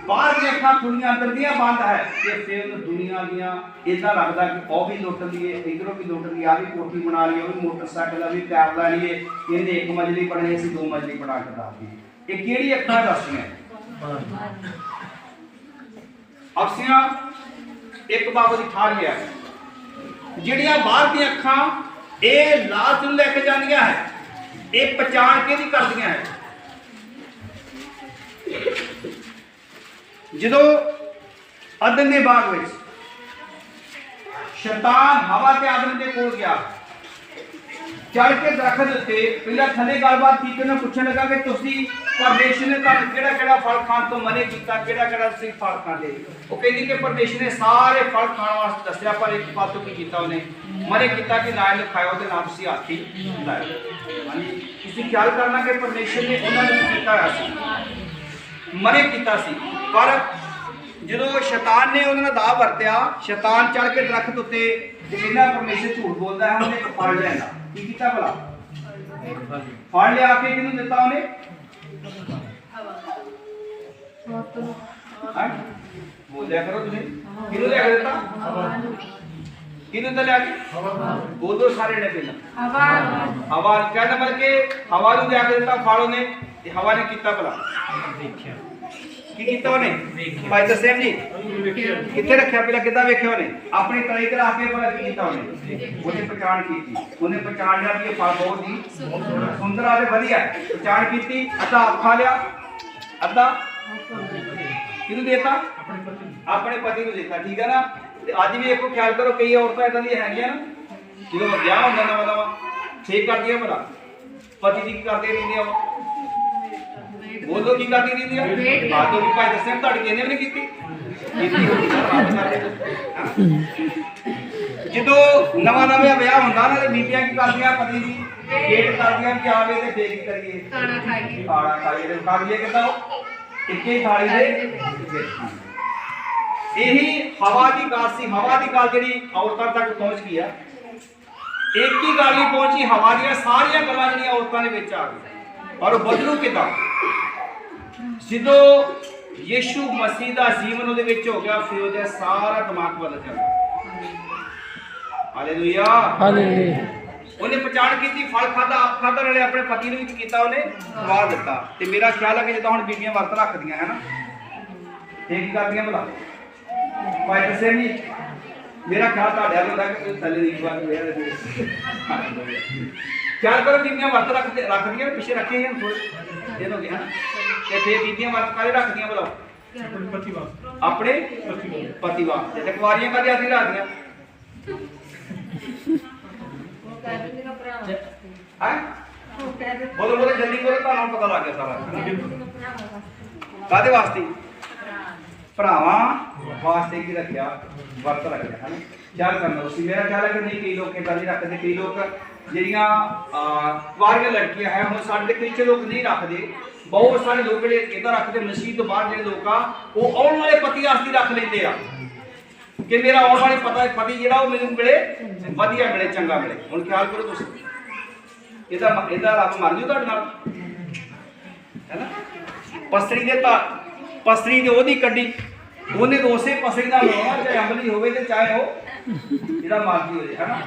बाहर दी अखां खुलियां अंदर दियां बंद है, ते फिर दुनिया दियां इदां लगदा कि ओ भी लुट लईए, इधरों भी लुट लईए, आ भी कोठी बना लईए, ओ भी मोटरसाइकिल, आ भी कार ला लईए, इहने एक मंजिली बननी सी 2 मंजिली बना के दाती। ये किहड़ी अखां दसदियां? अफसियां एक बाबू दी ठाड़ गया, जिहड़ियां बाहर दी अखां ए लालच नूं लैके जांदियां है, ये पहचान के दी करदियां है। जो अदन के बाग में शैतान हवा के आदम के कोल गया, चढ़ के दरखत उत्ते पहला थले गलबात की, उन्हें पूछने लगा कि तुसी परमेश्वर ने तुहानू किहड़ा-किहड़ा फल खाण तो मने कीता, किहड़ा-किहड़ा तुसी फल खांदे? वो कहंदी कि परमेश्वर ने सारे फल खाण वास्ते दस्सिया, पर एक फल तो की कीता, उन्हें मने कीता कि ना इहनूं खाओ ते ना तुसी हाथी लाओ। हां जी, तुसी ख्याल करना कि परमेश्वर ने उन्हां नूं कीता होया सी, मने कीता सी। पर जो शैतान ने उन्होंने दा वरत्या, शैतान चढ़ के दरखत उत्ते जिन्ना परमेश्वर झूठ बोलता है, उन्हें एक फल लिया की कीता भला? फल लिया के किहनूं दित्ता? उन्हें बोलिया करो तुसीं, किहनूं लिया के दित्ता? किहनूं दित्ता लिया के? बोलो सारे ने पहला हवा कहना, बल्कि हवा नूं लिया के दित्ता फल। उन्हें हवा ने कीता भला? देखिया की कीता उन्हें? भाई दसेम जी किथे रखिया? पहला किदा वेख्या? उन्हें अपनी तलाई ते रख के भला की कीता? उन्हें पहचान की, उन्हें पहचान लिया कि ये फल बहुत ही सुंदर आ ते वधिया है। पहचान की, अद्धा आप खा लिया, अद्धा किहनूं देता? अपने पति नूं देता। ठीक है ना? ते अज भी एक ख्याल करो, कई औरतां इदां दी हैगियां ना, जो ब्याह हुंदा नवां ठीक करदियां भला पति दी की करदे रहिंदियां, बोलो की करदी रहिंदियां? बात होगी भाई दस्सें तुहाडी किहने भी नहीं कीती जो नवां विआह हुंदा ना, बीबियां की करदियां पति दी वेट करदियां कि आवे ते फੇਰ की करिए, खाना खाइए ते खा लईए किदां एक ही थाली दे। यही हवा की गल सी। हवा की गल जिहड़ी औरतां तक पहुंच गई है, एक ही गल नहीं पहुंची, हवा दी सारियां गल्लां जिहड़ियां औरतां दे विच आ गई। और बदलू किदां? जो यीशु मसीह का जीवन उहदे विच हो गया, फिर उहदा सारा दिमाग बदल जाता। Hallelujah, hallelujah. उन्हें पहचान की, फल खादा, आप खादा, नाले अपने पति ने भी कीता, उन्हें खवा दिता। ते मेरा ख्याल है कि जिद्दां हुण बीबियां वर्त रखदियां है ना, ठीक करदियां भला भाई दस्सें जी, मेरा ख्याल तुहाडे वाल हुंदा कि थल्ले दी बात ख्याल करो, बीबियां वर्त रखदियां, पिछे रखे हैं थोड़े दिन हो गए हैं, ते फिर बीबियां वर्त काले रखदियां भला? अपने पति वास्ते। ते कुआरियां कदे आदि रखदियां? बोलो बोलो जल्दी बोलो, तुहानू पता लग गया सारा कादे वास्ते? भरावां वास्ते की रखिया, वर्त रखिया है ना। ख्याल करना उसी। मेरा ख्याल है कि नहीं, कई लोग इदां नहीं रखते, कई लोग जिहड़ियां कुआरियां लड़कियां है, हुण साडे कई लोग नहीं रखते, बहुत सारे लोग जिहड़े इदां रखते, मसीह तो बाहर जिहड़े लोग आ वो आउण वाले पति वास्ते रख लैंदे आ। कि मेरा आने वाले पति ਜਿਹੜਾ ਉਹ ਮੈਨੂੰ ਮਿਲੇ ਵਧੀਆ ਮਿਲੇ ਚੰਗਾ ਮਿਲੇ। ਹੁਣ ਖਿਆਲ ਕਰੋ ਤੁਸੀਂ ਇਹਦਾ ਰੱਬ ਮਰ ਜੂ ਤੁਹਾਡੇ ਨਾਲ ਹੈ ਨਾ। ਪਸਰੀ ਦੇ ਉਹਦੀ ਕੱਢੀ ਉਹਨੇ ਉਸੇ ਪਸਰੀ ਨਾਲ ਲਾਉਣਾ ਚਾਹੇ ਅੰਬਲੀ ਹੋਵੇ ਤੇ ਚਾਹੇ ਉਹ ਜਿਹੜਾ ਮਰਜੀ ਹੋ ਜਾਏ ਹੈ ਨਾ।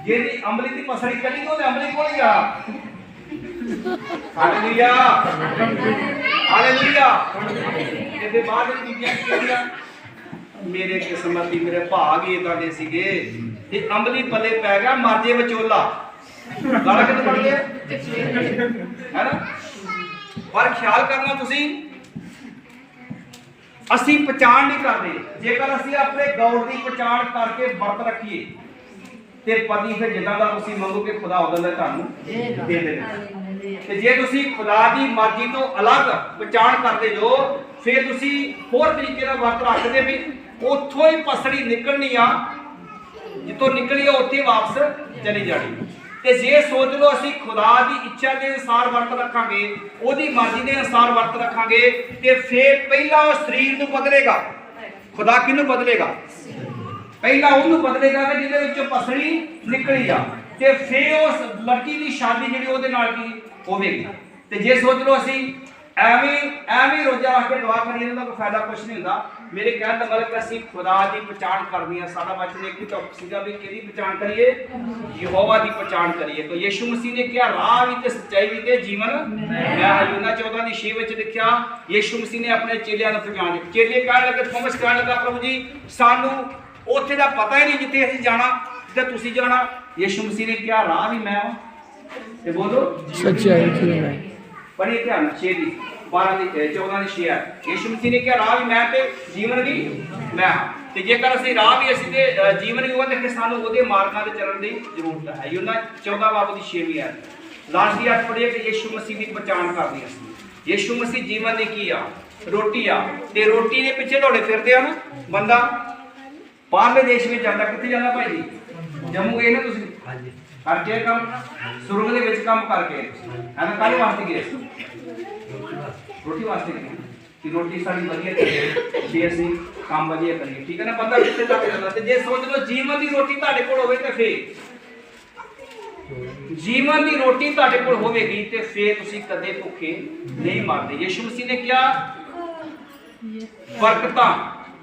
ਜਿਹਦੀ ਅੰਬਲੀ ਦੀ ਪਸਰੀ ਕੱਢੀ ਉਹਨੇ ਅੰਬਲੀ ਕੋਲ ਹੀ ਜਾ। Hallelujah hallelujah. ਇਹਦੇ ਬਾਅਦ ਬੀਬੀਆਂ ਕਹਿੰਦੀਆਂ ਮੇਰੇ ਕਿਸਮਤੀ ਮੇਰੇ ਭਾਗ ਹੀ ਇਦਾਂ ਦੇ ਸੀਗੇ ਤੇ ਅੰਬਲੀ ਪੱਲੇ ਪੈ ਗਿਆ ਮਰ ਜੇ ਵਿਚੋਲਾ। ਗਾਲਾਂ ਕਿੱਥੇ ਪੜ ਗਿਆ ਹੈ ਨਾ। ਪਰ ਖਿਆਲ ਕਰਨਾ ਤੁਸੀਂ ਅਸੀਂ ਪਛਾਣ ਨਹੀਂ ਕਰਦੇ। ਜੇਕਰ ਅਸੀਂ ਆਪਣੇ ਗੌਰ ਦੀ ਪਛਾਣ ਕਰਕੇ ਵਰਤ ਰੱਖੀਏ ਤੇ ਪਤੀ ਫਿਰ ਜਿੱਦਾਂ ਦਾ ਤੁਸੀਂ ਮੰਗੋਗੇ ਖੁਦਾ ਉਦਾਂ ਦਾ ਤੁਹਾਨੂੰ ਦੇ ਦੇਗਾ। ਤੇ ਜੇ ਤੁਸੀਂ ਖੁਦਾ ਦੀ ਮਰਜ਼ੀ ਤੋਂ ਅਲੱਗ ਪਛਾਣ ਕਰਦੇ ਜੋ ਫਿਰ ਤੁਸੀਂ ਹੋਰ ਤਰੀਕੇ ਨਾਲ ਵਰਤ ਰੱਖਦੇ ਵੀ ਉੱਥੋਂ ਹੀ ਪਸੜੀ ਨਿਕਲਣੀ ਆ ਜਿੱਥੋਂ ਨਿਕਲੀ ਆ ਉੱਥੇ ਵਾਪਸ ਚਲੀ ਜਾਣੀ। ਤੇ ਜੇ ਸੋਚ ਲਓ ਅਸੀਂ ਖੁਦਾ ਦੀ ਇੱਛਾ ਦੇ ਅਨੁਸਾਰ ਵਰਤ ਰੱਖਾਂਗੇ ਉਹਦੀ ਮਰਜ਼ੀ ਦੇ ਅਨੁਸਾਰ ਵਰਤ ਰੱਖਾਂਗੇ ਤੇ ਫਿਰ ਪਹਿਲਾਂ ਉਹ ਸਰੀਰ ਨੂੰ ਬਦਲੇਗਾ। ਖੁਦਾ ਕਿਹਨੂੰ ਬਦਲੇਗਾ? ਪਹਿਲਾਂ ਉਹਨੂੰ ਬਦਲੇਗਾ ਕਿ ਜਿਹਦੇ ਵਿੱਚੋਂ ਪਸੜੀ ਨਿਕਲੀ ਆ ਤੇ ਫਿਰ ਉਸ ਲੜਕੀ ਦੀ ਸ਼ਾਦੀ ਜਿਹੜੀ ਉਹਦੇ ਨਾਲ ਕੀ ਹੋਵੇਗੀ। ਤੇ ਜੇ ਸੋਚ ਲਓ ਅਸੀਂ ਐਵੇਂ ਰੋਜ਼ਾ ਰੱਖ ਕੇ ਦੁਆ ਕਰੀਏ ਤਾਂ ਕੋਈ ਫਾਇਦਾ ਕੁਝ ਨਹੀਂ ਹੁੰਦਾ। ਮੇਰੇ ਕਹਿਣ ਦਾ ਮਤਲਬ ਅਸੀਂ ਖੁਦਾ ਦੀ ਪਛਾਣ ਕਰਨੀ ਆ। ਸਾਡਾ ਵਚਨ ਇੱਕ ਹੀ ਟੌਪਿਕ ਸੀਗਾ ਵੀ ਕਿਹਦੀ ਪਛਾਣ ਕਰੀਏ? ਯਹੋਵਾ ਦੀ ਪਛਾਣ ਕਰੀਏ। ਤਾਂ ਯਿਸੂ ਮਸੀਹ ਨੇ ਕਿਹਾ ਰਾਹ ਵੀ ਤੇ ਸੱਚਾਈ ਵੀ ਤੇ ਜੀਵਨ ਮੈਂ। ਯੂਹੰਨਾ 14:6 ਵਿੱਚ ਲਿਖਿਆ ਯਿਸੂ ਮਸੀਹ ਨੇ ਆਪਣੇ ਚੇਲਿਆਂ ਨੂੰ ਪਛਾਣ ਦਿੱਤੀ। ਚੇਲੇ ਕਹਿਣ ਲੱਗੇ ਥੋਮਸ ਕਹਿਣ ਲੱਗਾ ਪ੍ਰਭੂ ਜੀ ਸਾਨੂੰ ਉੱਥੇ ਦਾ ਪਤਾ ਹੀ ਨਹੀਂ ਜਿੱਥੇ ਅਸੀਂ ਜਾਣਾ ਜਿੱਥੇ ਤੁਸੀਂ ਜਾਣਾ। ਯਿਸੂ ਮਸੀਹ ਨੇ ਕਿਹਾ ਰਾਹ ਵੀ ਮੈਂ ਹਾਂ ਤੇ ਬੋਲੋ ਸੱਚਾਈ ਵੀ ਮੈਂ। ਬੜੀ ਧਿਆਨ ਨਾਲ 6 ਦੀ 14:6 ਹੈ। ਯਿਸੂ ਮਸੀਹ ਨੇ ਕਿਹਾ ਰਾਹ ਵੀ ਮੈਂ ਤੇ ਜੀਵਨ ਵੀ ਮੈਂ ਹਾਂ। ਤੇ ਜੇਕਰ ਅਸੀਂ ਰਾਹ ਵੀ ਅਸੀਂ ਤੇ ਜੀਵਨ ਵੀ ਉਹ ਤੇ ਸਾਨੂੰ ਉਹਦੇ ਮਾਰਗਾਂ ਤੇ ਚੱਲਣ ਦੀ ਜ਼ਰੂਰਤ ਹੈ। ਯੂਹੰਨਾ 14:6 ਹੈ। ਲਾਸਟ ਦੀ ਅੱਠ ਪੜ੍ਹੀਏ ਕਿ ਯਿਸੂ ਮਸੀਹ ਦੀ ਪਛਾਣ ਕਰਨੀ ਅਸੀਂ। ਯਿਸੂ ਮਸੀਹ ਜੀਵਨ ਦੀ ਕੀ ਆ? ਰੋਟੀ ਆ। ਤੇ ਰੋਟੀ ਦੇ ਪਿੱਛੇ ਦੌੜੇ ਫਿਰਦੇ ਆ ਨਾ ਬੰਦਾ ਬਾਹਰਲੇ ਦੇਸ਼ ਵਿੱਚ ਜਾਂਦਾ। ਕਿੱਥੇ ਜਾਂਦਾ ਭਾਈ ਜੀ? ਜੰਮੂ ਗਏ ਨਾ ਤੁਸੀਂ? ਹਾਂਜੀ। ਕਰਕੇ ਕੰਮ ਸੁਰਗ ਦੇ ਵਿੱਚ ਕੰਮ ਕਰਕੇ ਹੈ ਨਾ। ਕਾਹਦੇ ਵਾਸਤੇ ਗਏ? ਰੋਟੀ ਵਾਸਤੇ ਗਏ ਕਿ ਰੋਟੀ ਸਾਡੀ ਵਧੀਆ ਕਰੀਏ ਜੇ ਅਸੀਂ ਕੰਮ ਵਧੀਆ ਕਰੀਏ। ਠੀਕ ਹੈ ਨਾ। ਬੰਦਾ ਕਿੱਥੇ ਤੱਕ ਜਾਂਦਾ। ਤੇ ਜੇ ਸੋਚ ਲਓ ਜੀਵਨ ਦੀ ਰੋਟੀ ਤੁਹਾਡੇ ਕੋਲ ਹੋਵੇ ਤੇ ਫੇਰ ਜੀਵਨ ਦੀ ਰੋਟੀ ਤੁਹਾਡੇ ਕੋਲ ਹੋਵੇਗੀ ਤੇ ਫੇਰ ਤੁਸੀਂ ਕਦੇ ਭੁੱਖੇ ਨਹੀਂ ਮਰਦੇ। ਯਿਸੂ ਮਸੀਹ ਨੇ ਕਿਹਾ ਬਰਕਤਾਂ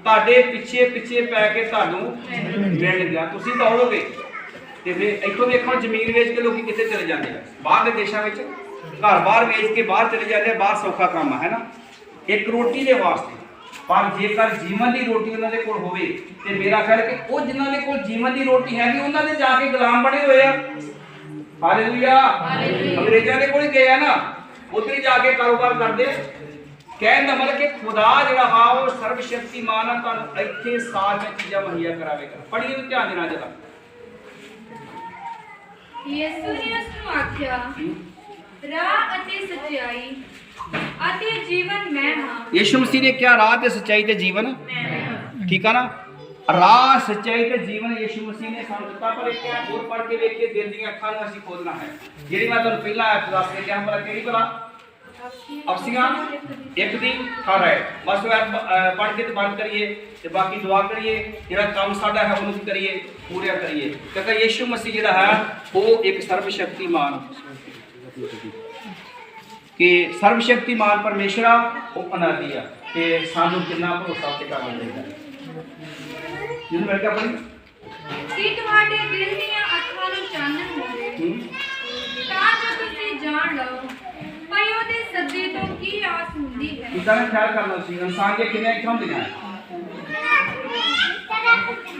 ਤੁਹਾਡੇ ਪਿੱਛੇ ਪੈ ਕੇ ਤੁਹਾਨੂੰ ਮਿਲਣਗੀਆਂ। ਤੁਸੀਂ ਦੌੜੋਗੇ ਤੇ ਫਿਰ ਇੱਥੋਂ ਦੇਖੋ ਜ਼ਮੀਨ ਵੇਚ ਕੇ ਲੋਕੀ ਕਿੱਥੇ ਚਲੇ ਜਾਂਦੇ ਆ? ਬਾਹਰਲੇ ਦੇਸ਼ਾਂ ਵਿੱਚ ਘਰ-ਬਾਰ ਵੇਚ ਕੇ ਬਾਹਰ ਚਲੇ ਜਾਂਦੇ ਆ। ਬਾਹਰ ਸੌਖਾ ਕੰਮ ਹੈ ਨਾ ਇੱਕ ਰੋਟੀ ਦੇ ਵਾਸਤੇ। ਪਰ ਜੇਕਰ ਜੀਵਨ ਦੀ ਰੋਟੀ ਉਹਨਾਂ ਦੇ ਕੋਲ ਹੋਵੇ ਤੇ ਮੇਰਾ ਖਿਆਲ ਕਿ ਉਹ ਜਿਨ੍ਹਾਂ ਦੇ ਕੋਲ ਜੀਵਨ ਦੀ ਰੋਟੀ ਹੈਗੀ ਉਹਨਾਂ ਦੇ ਜਾ ਕੇ ਗੁਲਾਮ ਬਣੇ ਹੋਏ ਆ। ਹਾਲੇਲੂਇਆ। ਅੰਗਰੇਜ਼ਾਂ ਦੇ ਕੋਲ ਹੀ ਗਏ ਆ ਨਾ ਉੱਧਰ ਹੀ ਜਾ ਕੇ ਕਾਰੋਬਾਰ ਕਰਦੇ। ਕਹਿਣ ਦਾ ਮਤਲਬ ਕਿ ਖੁਦਾ ਜਿਹੜਾ ਵਾ ਉਹ ਸਰਵ ਸ਼ਕਤੀਮਾਨ ਆ ਤੁਹਾਨੂੰ ਇੱਥੇ ਸਾਰੀਆਂ ਚੀਜ਼ਾਂ ਮੁਹੱਈਆ ਕਰਾਵੇਗਾ। ਪੜ੍ਹੀਏ ਨੂੰ ਧਿਆਨ ਦੇਣਾ ਜਰਾ। ਯਿਸੂ ਨੇ ਉਸ ਨੂੰ ਆਖਿਆ ਰਾਹ ਅਤੇ ਸੱਚਾਈ ਅਤੇ ਜੀਵਨ ਮੈਂ ਹਾਂ। ਯਿਸੂ ਮਸੀਹ ਨੇ ਕਿਹਾ ਰਾਹ ਤੇ ਸੱਚਾਈ ਤੇ ਜੀਵਨ ਠੀਕ ਆ ਨਾ। ਰਾਹ ਸੱਚਾਈ ਤੇ ਜੀਵਨ ਯਿਸੂ ਮਸੀਹ ਨੇ ਸਾਨੂੰ ਦਿੱਤਾ। ਪਰ ਇੱਕ ਹੋਰ ਪੜ੍ਹ ਕੇ ਵੇਖੀਏ ਦਿਲ ਦੀਆਂ ਅੱਖਾਂ ਨੂੰ ਅਸੀਂ ਖੋਲਣਾ ਹੈ। ਜਿਹੜੀ ਮੈਂ ਤੁਹਾਨੂੰ ਪਹਿਲਾਂ ਦੱਸ ਕੇ ਗਿਆ ਭਲਾ ਕਿਹੜੀ ਭਲਾ? ਅਫਸੀਆਂ 1 ਦੀ 18 ਹੈ। ਬਸ ਪੜ੍ਹ ਕੇ ਤੇ ਬੰਦ ਕਰੀਏ ਤੇ ਬਾਕੀ ਦੁਆ ਕਰੀਏ। ਜਿਹੜਾ ਕੰਮ ਸਾਡਾ ਹੈ ਉਹਨੂੰ ਕਰੀਏ ਪੂਰਾ ਕਰੀਏ ਕਿਉਂਕਿ ਯਿਸੂ ਮਸੀਹ ਜਿਹੜਾ ਹੈ ਉਹ ਇੱਕ ਸਰਵ ਸ਼ਕਤੀਮਾਨ ਕਿ ਸਰਵ ਸ਼ਕਤੀਮਾਨ ਪਰਮੇਸ਼ਰ ਆ ਉਹ ਅਨਾਦੀ ਆ ਤੇ ਸਾਨੂੰ ਕਿੰਨਾ ਭਰੋਸਾ ਉੱਤੇ ਕਰਨਾ ਚਾਹੀਦਾ। ਜਿਹਨੂੰ ਮਿਲ ਗਿਆ ਪੜ੍ਹੀ ਕਿ ਤੁਹਾਡੇ ਦਿਲ ਦੀਆਂ ਅੱਖਾਂ ਨੂੰ ਚਾਨਣ ਹੋਵੇ ਤਾਂ ਜੋ ਤੁਸੀਂ ਜਾਣ ਲਓ ਭਈ ਉਹਦੇ ਸੱਦੇ ਤੋਂ ਕੀ ਆਸ ਹੁੰਦੀ ਹੈ। ਇਦਾਂ ਖਿਆਲ ਕਰਨਾ ਸੀ। ਇਨਸਾਨ ਦੀਆਂ ਕਿੰਨੀਆਂ ਅੱਖਾਂ ਹੁੰਦੀਆਂ?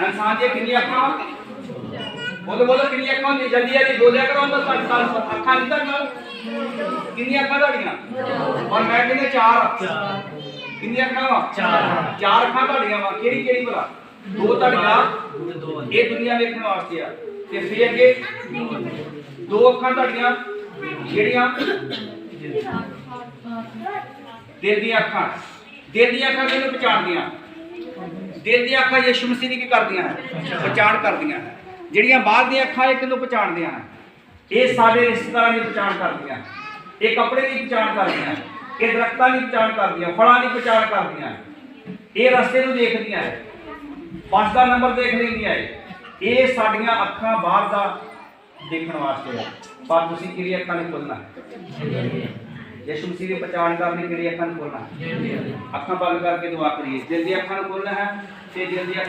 ਇਨਸਾਨ ਦੀਆਂ ਕਿੰਨੀਆਂ ਅੱਖਾਂ? ਬੋਲੋ ਕਿੰਨੀਆਂ ਅੱਖਾਂ ਹੁੰਦੀਆਂ? ਜਲਦੀ ਜਲਦੀ ਬੋਲਿਆ ਕਰੋ। ਅੰਦਰ ਤੁਹਾਡੀ ਅੱਖਾਂ ਨਹੀਂ ਤਾਂ ਕਿੰਨੀਆਂ ਅੱਖਾਂ ਤੁਹਾਡੀਆਂ? ਔਰ ਮੈਂ ਕਹਿੰਦਾ 4। ਕਿੰਨੀਆਂ ਅੱਖਾਂ ਵਾ? 4 ਅੱਖਾਂ ਤੁਹਾਡੀਆਂ ਵਾ। ਕਿਹੜੀ ਭਲਾ? 2 ਤੁਹਾਡੀਆਂ ਇਹ ਦੁਨੀਆ ਵੇਖਣ ਵਾਸਤੇ ਆ ਤੇ ਫਿਰ ਅੱਗੇ 2 ਅੱਖਾਂ ਤੁਹਾਡੀਆਂ ਜਿਹੜੀਆਂ ਦਿਲ ਦੀਆਂ ਅੱਖਾਂ। ਦਿਲ ਦੀਆਂ ਅੱਖਾਂ ਕਿਹਨੂੰ ਪਛਾਣਦੀਆਂ? ਦਿਲ ਦੀਆਂ ਅੱਖਾਂ ਯਿਸੂ ਮਸੀਹ ਦੀ ਕੀ ਕਰਦੀਆਂ ਹੈ? ਪਛਾਣ ਕਰਦੀਆਂ। ਜਿਹੜੀਆਂ ਬਾਹਰ ਦੀਆਂ ਅੱਖਾਂ ਇਹ ਕਿਹਨੂੰ ਪਛਾਣਦੀਆਂ ਹਨ? ਇਹ ਸਾਡੇ ਰਿਸ਼ਤੇਦਾਰਾਂ ਦੀ ਪਛਾਣ ਕਰਦੀਆਂ। ਇਹ ਕੱਪੜੇ ਦੀ ਪਛਾਣ ਕਰਦੀਆਂ। ਇਹ ਦਰਖਤਾਂ ਦੀ ਪਛਾਣ ਕਰਦੀਆਂ। ਫਲਾਂ ਦੀ ਪਛਾਣ ਕਰਦੀਆਂ। ਇਹ ਰਸਤੇ ਨੂੰ ਦੇਖਦੀਆਂ ਹੈ। 5 ਦਾ ਨੰਬਰ ਦੇਖ ਲਈ ਨਹੀਂ ਆਏ। ਇਹ ਸਾਡੀਆਂ ਅੱਖਾਂ ਬਾਹਰ ਦਾ ਦੇਖਣ ਵਾਸਤੇ ਹੈ, ਪਰ ਤੁਸੀਂ ਕਿਹੜੀ ਅੱਖਾਂ ਨੂੰ ਖੋਲਣਾ? ਯਿਸੂ ਮਸੀਹ ਦੀ ਪਛਾਣ ਕਰਨੀ, ਕਿਹੜੀ ਅੱਖਾਂ ਨੂੰ ਖੋਲਣਾ? ਅੱਖਾਂ ਬੰਦ ਕਰਕੇ ਦੁਆ ਕਰੀਏ। ਦਿਲ ਦੀ ਅੱਖਾਂ ਨੂੰ ਖੋਲਣਾ ਹੈ ਤੇ ਦਿਲ ਦੀ